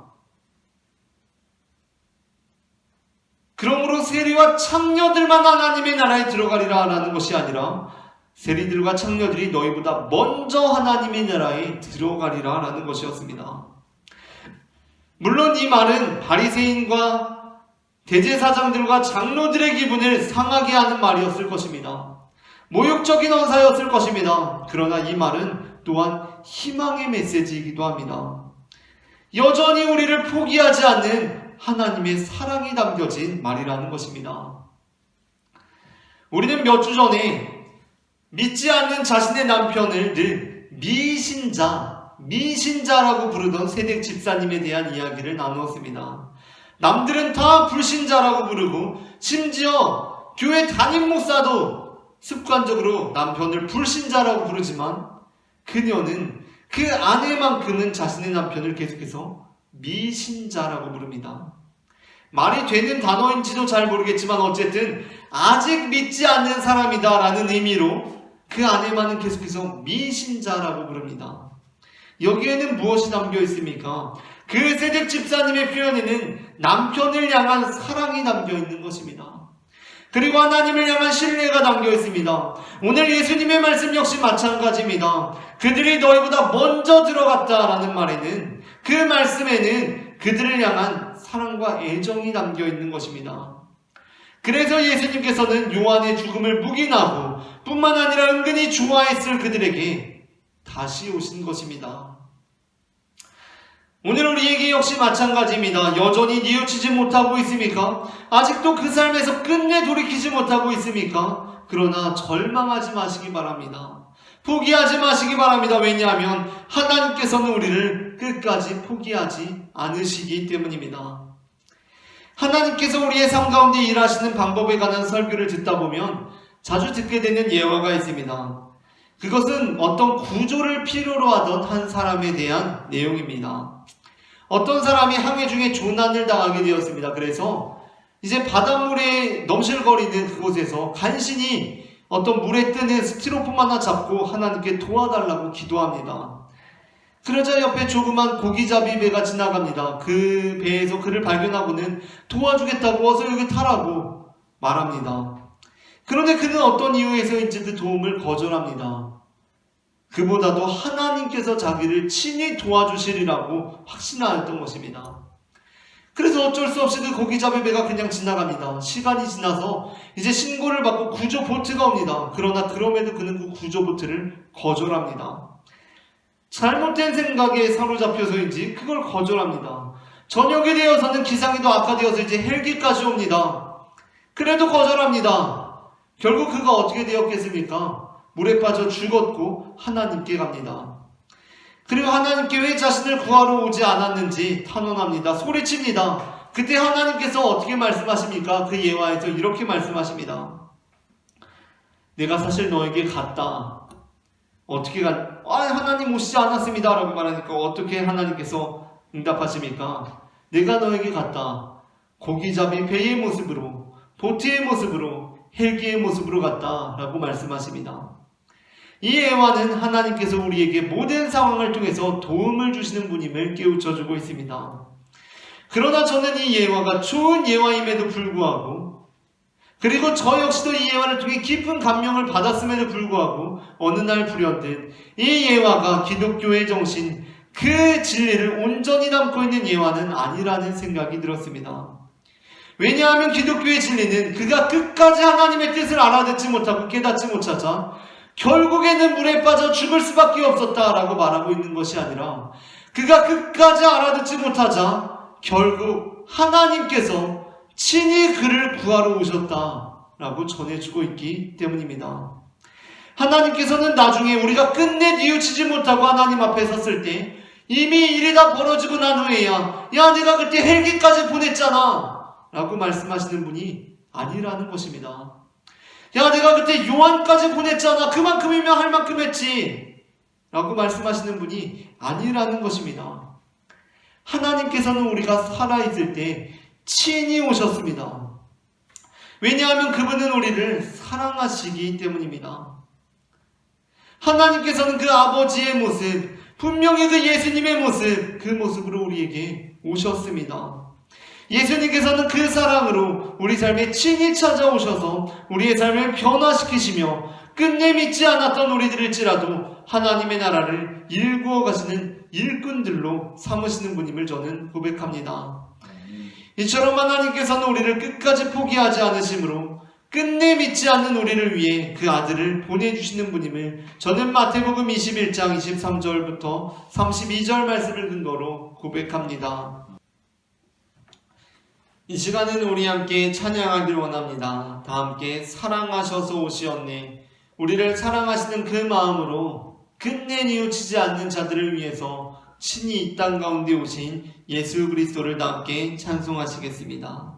그러므로 세리와 창녀들만 하나님의 나라에 들어가리라 라는 것이 아니라 세리들과 창녀들이 너희보다 먼저 하나님의 나라에 들어가리라 라는 것이었습니다. 물론 이 말은 바리새인과 대제사장들과 장로들의 기분을 상하게 하는 말이었을 것입니다. 모욕적인 언사였을 것입니다. 그러나 이 말은 또한 희망의 메시지이기도 합니다. 여전히 우리를 포기하지 않는 하나님의 사랑이 담겨진 말이라는 것입니다. 우리는 몇 주 전에 믿지 않는 자신의 남편을 늘 미신자라고 부르던 세댁 집사님에 대한 이야기를 나누었습니다. 남들은 다 불신자라고 부르고 심지어 교회 담임 목사도 습관적으로 남편을 불신자라고 부르지만 그녀는 그 아내만큼은 자신의 남편을 계속해서 미신자라고 부릅니다. 말이 되는 단어인지도 잘 모르겠지만 어쨌든 아직 믿지 않는 사람이다 라는 의미로 그 아내만은 계속해서 미신자라고 부릅니다. 여기에는 무엇이 담겨 있습니까? 그 세댁 집사님의 표현에는 남편을 향한 사랑이 담겨 있는 것입니다. 그리고 하나님을 향한 신뢰가 담겨 있습니다. 오늘 예수님의 말씀 역시 마찬가지입니다. 그들이 너희보다 먼저 들어갔다라는 말에는 그 말씀에는 그들을 향한 사랑과 애정이 담겨 있는 것입니다. 그래서 예수님께서는 요한의 죽음을 묵인하고 뿐만 아니라 은근히 좋아했을 그들에게 다시 오신 것입니다. 오늘 우리에게 역시 마찬가지입니다. 여전히 뉘우치지 못하고 있습니까? 아직도 그 삶에서 끝내 돌이키지 못하고 있습니까? 그러나 절망하지 마시기 바랍니다. 포기하지 마시기 바랍니다. 왜냐하면 하나님께서는 우리를 끝까지 포기하지 않으시기 때문입니다. 하나님께서 우리의 삶 가운데 일하시는 방법에 관한 설교를 듣다 보면 자주 듣게 되는 예화가 있습니다. 그것은 어떤 구조를 필요로 하던 한 사람에 대한 내용입니다. 어떤 사람이 항해 중에 조난을 당하게 되었습니다. 그래서 이제 바닷물에 넘실거리는 그곳에서 간신히 어떤 물에 뜨는 스티로폼 하나 잡고 하나님께 도와달라고 기도합니다. 그러자 옆에 조그만 고기잡이 배가 지나갑니다. 그 배에서 그를 발견하고는 도와주겠다고 어서 여기 타라고 말합니다. 그런데 그는 어떤 이유에서인지 도움을 거절합니다. 그보다도 하나님께서 자기를 친히 도와주시리라고 확신하였던 것입니다. 그래서 어쩔 수 없이 그 고기잡이 배가 그냥 지나갑니다. 시간이 지나서 이제 신고를 받고 구조보트가 옵니다. 그러나 그럼에도 그는 그 구조보트를 거절합니다. 잘못된 생각에 사로잡혀서인지 그걸 거절합니다. 저녁이 되어서는 기상이도 악화되어서 이제 헬기까지 옵니다. 그래도 거절합니다. 결국 그가 어떻게 되었겠습니까? 물에 빠져 죽었고 하나님께 갑니다. 그리고 하나님께 왜 자신을 구하러 오지 않았는지 탄원합니다. 소리칩니다. 그때 하나님께서 어떻게 말씀하십니까? 그 예화에서 이렇게 말씀하십니다. 내가 사실 너에게 갔다. 어떻게 하나님 오시지 않았습니다 라고 말하니까 어떻게 하나님께서 응답하십니까? 내가 너에게 갔다. 고기잡이 배의 모습으로, 보트의 모습으로, 헬기의 모습으로 갔다 라고 말씀하십니다. 이 예화는 하나님께서 우리에게 모든 상황을 통해서 도움을 주시는 분임을 깨우쳐주고 있습니다. 그러나 저는 이 예화가 좋은 예화임에도 불구하고, 그리고 저 역시도 이 예화를 통해 깊은 감명을 받았음에도 불구하고 어느 날 불현듯 이 예화가 기독교의 정신, 그 진리를 온전히 담고 있는 예화는 아니라는 생각이 들었습니다. 왜냐하면 기독교의 진리는 그가 끝까지 하나님의 뜻을 알아듣지 못하고 깨닫지 못하자 결국에는 물에 빠져 죽을 수밖에 없었다라고 말하고 있는 것이 아니라, 그가 끝까지 알아듣지 못하자 결국 하나님께서 친히 그를 구하러 오셨다라고 전해주고 있기 때문입니다. 하나님께서는 나중에 우리가 끝내 뉘우치지 못하고 하나님 앞에 섰을 때 이미 일이 다 벌어지고 난 후에야 내가 그때 헬기까지 보냈잖아 라고 말씀하시는 분이 아니라는 것입니다. 내가 그때 요한까지 보냈잖아. 그만큼이면 할 만큼 했지 라고 말씀하시는 분이 아니라는 것입니다. 하나님께서는 우리가 살아있을 때 친히 오셨습니다. 왜냐하면 그분은 우리를 사랑하시기 때문입니다. 하나님께서는 그 아버지의 모습, 분명히 그 예수님의 모습, 그 모습으로 우리에게 오셨습니다. 예수님께서는 그 사랑으로 우리 삶에 친히 찾아오셔서 우리의 삶을 변화시키시며 끝내 믿지 않았던 우리들일지라도 하나님의 나라를 일구어 가시는 일꾼들로 삼으시는 분임을 저는 고백합니다. 이처럼 하나님께서는 우리를 끝까지 포기하지 않으심으로 끝내 믿지 않는 우리를 위해 그 아들을 보내주시는 분임을 저는 마태복음 21장 23절부터 32절 말씀을 근거로 고백합니다. 이 시간은 우리 함께 찬양하길 원합니다. 다 함께 사랑하셔서 오시었네. 우리를 사랑하시는 그 마음으로 끝내 뉘우치지 않는 자들을 위해서 친히 이 땅 가운데 오신 예수 그리스도를 다 함께 찬송하시겠습니다.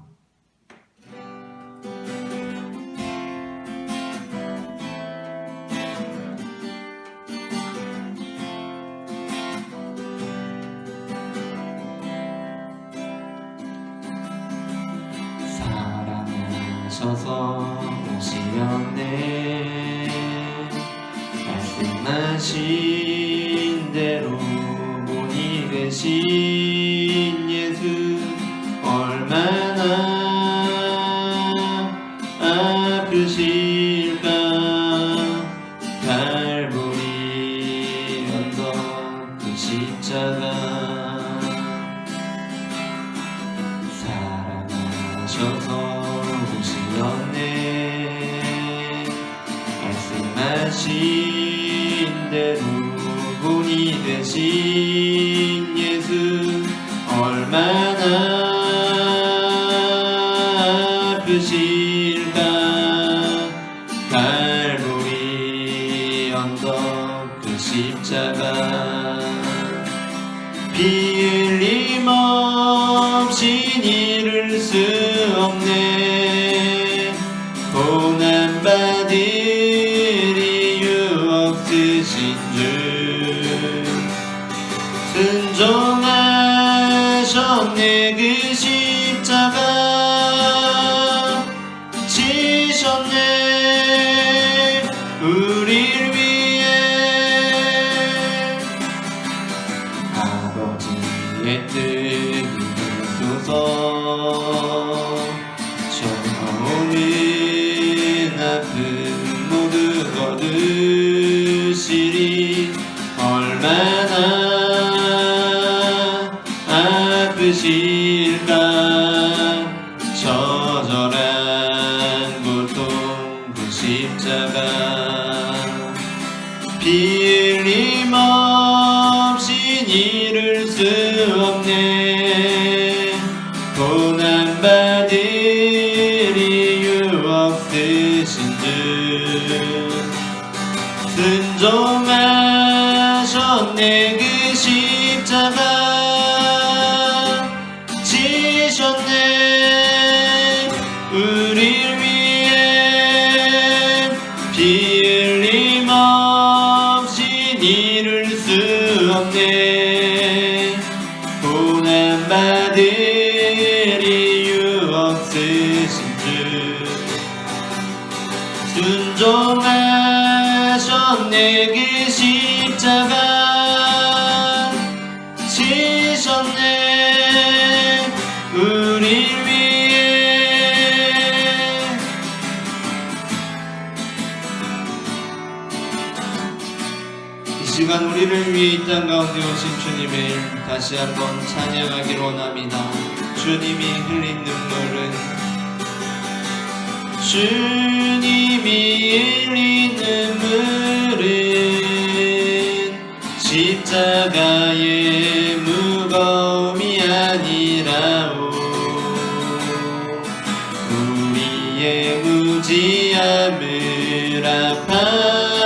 사랑하셔서 오시었네. 말씀하신 대로 본이 되신 예수, 얼마나 아프실까. 갈보리 언덕 그 십자가 사랑하셔서 오시었네. 말씀하신 대로 본이 되신 예수, 얼마나 아프실까. 갈보리 언덕 그 십자가 피 흘림 없이 이룰 수 없네. 고난받을 이유 없으신 줄 순종하셨네. 그 십자가 지셨네. 우리를 위해 아버지의 뜻 이루소서. 저오는 아픔 모두 거두시리. 얼마나 아프실까. 처절한 고통 그 십자가 피 흘림 지셨네. 고난받으리 유혹되신 듯 순종하셨네. 그 십자가 지셨네. 우릴 위해 피 흘림 없이 이룰 수 없네. 고난받으리 유혹되신 듯 순종하셨네. 그 십자가 지셨네. 우릴 위해. 이 시간 우리를 위해 이 땅 가운데 오신 주님을 다시 한번 찬양하기를 원합니다. 주님이 흘린 눈물은 주님이 흘린 눈물은 십자가의 무거움이 아니라오. 우리의 무지함을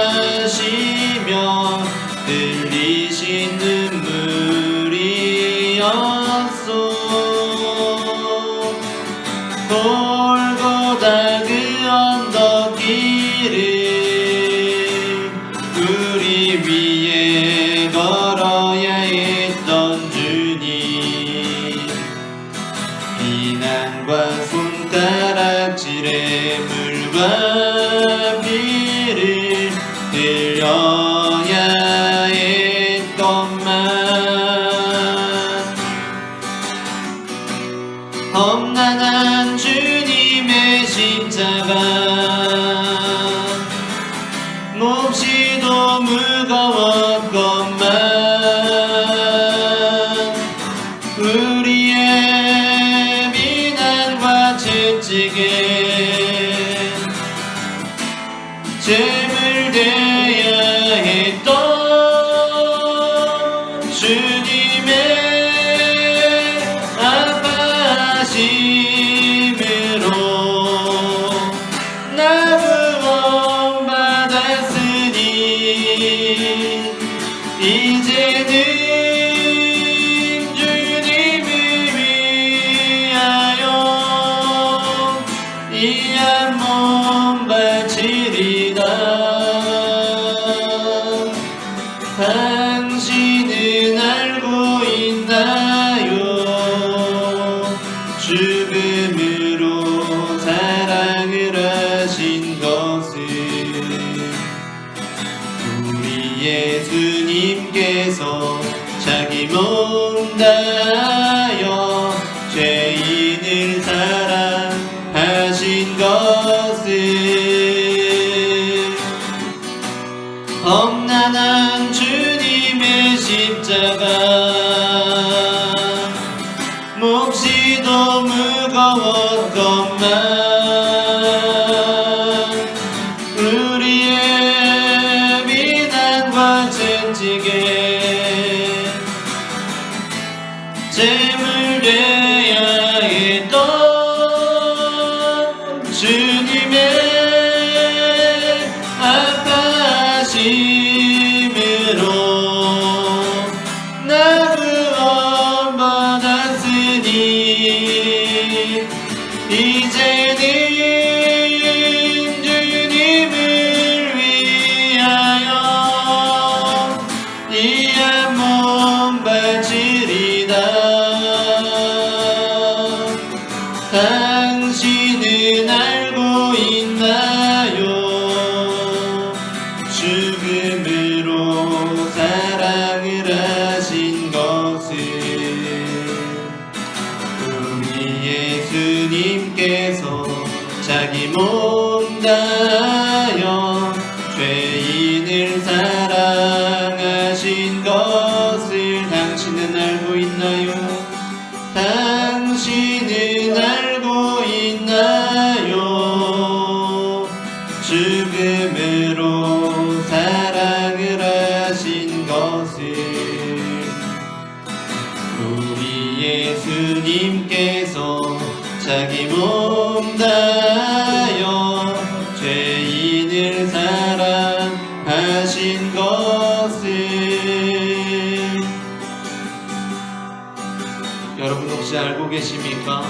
아파하시며 흘리신 눈물이었소. 골고다 그 언덕 길을 우리 위에 걸어야 했던 주님, 비난과 손가락질의 물과 피를 흘려야 했건만 험난한 주님의 십자가 몹시도 무거웠건만 우리의 비난과 채찍에 제물되어야 했던 주님의 아파하심으로 나 구원받았으니 이제는 주님을 위하여 이 한 몸 바치리다. 당신은 알고 있나요? 죽음으로 사랑을 하신 것을. 우리 예수님께서 자기 몸 다하여 죄인을 사랑하신 것을. 험난한 주님의 십자가 몹시도 무거웠건만 우리의 비난과 채찍에 제물되어야 했던 주님의 아파하심으로 나 구원받았으니 이제는 주님을 위하여 이 한 몸 바치리다. 당신은 알고 있나요? 죽음으로 사랑을 하신 것을. 우리 예수님께서 자기 몸 다하여 죄인을 사랑하신 것을 당신은 알고 있나요? 당신은 알고 있나요? 죽음으로 사랑을 하신 것을. 우리 예수님께서 자기 몸 다하여 죄인을 사랑하신 것을 여러분 혹시 알고 계십니까?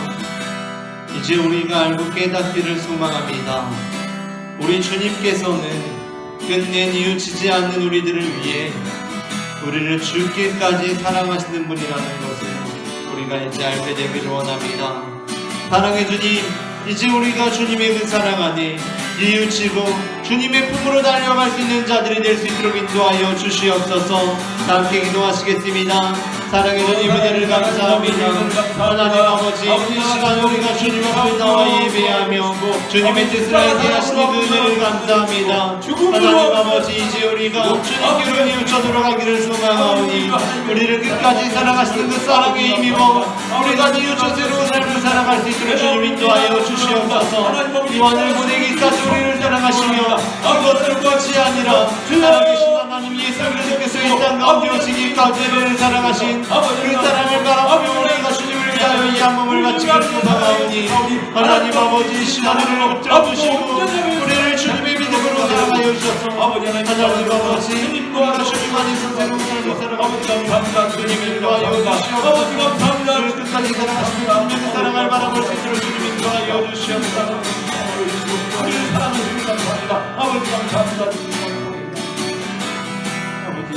이제 우리가 알고 깨닫기를 소망합니다. 우리 주님께서는 끝내 뉘우치지 않는 우리들을 위해 우리를 죽기까지 사랑하시는 분이라는 것을 우리가 이제 알게 되기를 원합니다. 사랑의 주님, 이제 우리가 주님의 그 사랑 안에 뉘우치고 주님의 품으로 달려갈 수 있는 자들이 될 수 있도록 인도하여 주시옵소서. 함께 기도하시겠습니다. 사랑의 주님, 은혜를 감사합니다. 하나님 아버지, 이 시간 우리가 주님 앞에 나와 예배하며 주님의 뜻을 알게 하시니 그 은혜를 감사합니다. 하나님 아버지, 이제 우리가 주님께로 뉘우쳐 들어가기를 소망하오니 우리를 끝까지 사랑하시는 그 사랑에 힘입어 우리가 뉘우쳐 새로운 삶을 살아갈 수 있도록 주님 인도하여 주시옵소서. 이완을 보내기까지 우리를 사랑하시며 그것을 끝이 아니라 살아계신 하나님 예수 그리스도께서 이 땅 가운데 오시기까지 우리를 사랑하신 그 사랑을 바라보며 우리가 주님을 위하여 이 한 몸을 바치기를 소망하오니 하나님 아버지 이 시간 우리를 붙들어주시고 우리를 주님의 믿음으로 사랑하여 주셔서 하나님 아버지 우리가 주님 안에서 새로운 삶을 살아가고 주님 인도하여 주시옵소서. 우리를 끝까지 사랑하시며 주님의 사랑을 바라볼 수 있도록 주님 인도하여 주시옵소서. 우리를 사랑해주시기 감사합니다. 아버지 감사합니다. 주님 감사합니다. 아버지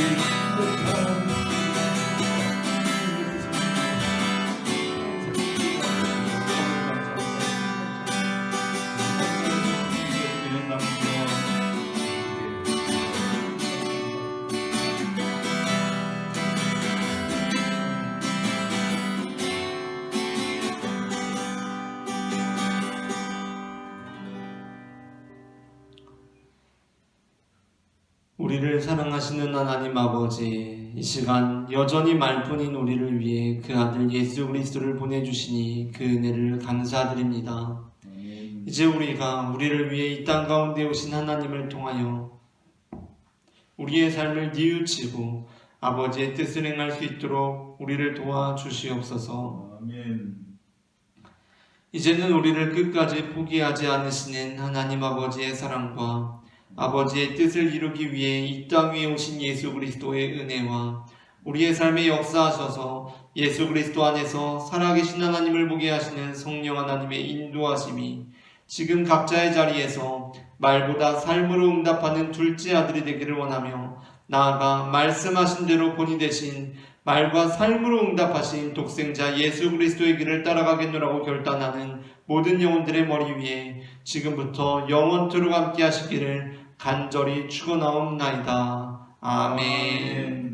우리를 사랑하시는 하나님 아버지, 이 시간 여전히 말뿐인 우리를 위해 그 아들 예수 그리스도를 보내주시니 그 은혜를 감사드립니다. 이제 우리가 우리를 위해 이 땅 가운데 오신 하나님을 통하여 우리의 삶을 뉘우치고 아버지의 뜻을 행할 수 있도록 우리를 도와주시옵소서. 아멘. 이제는 우리를 끝까지 포기하지 않으시는 하나님 아버지의 사랑과 아버지의 뜻을 이루기 위해 이 땅 위에 오신 예수 그리스도의 은혜와 우리의 삶에 역사하셔서 예수 그리스도 안에서 살아계신 하나님을 보게 하시는 성령 하나님의 인도하심이 지금 각자의 자리에서 말보다 삶으로 응답하는 둘째 아들이 되기를 원하며 나아가 말씀하신 대로 본이 되신 말과 삶으로 응답하신 독생자 예수 그리스도의 길을 따라가겠노라고 결단하는 모든 영혼들의 머리 위에 지금부터 영원토록 함께 하시기를 간절히 축원하옵나이다. 아멘.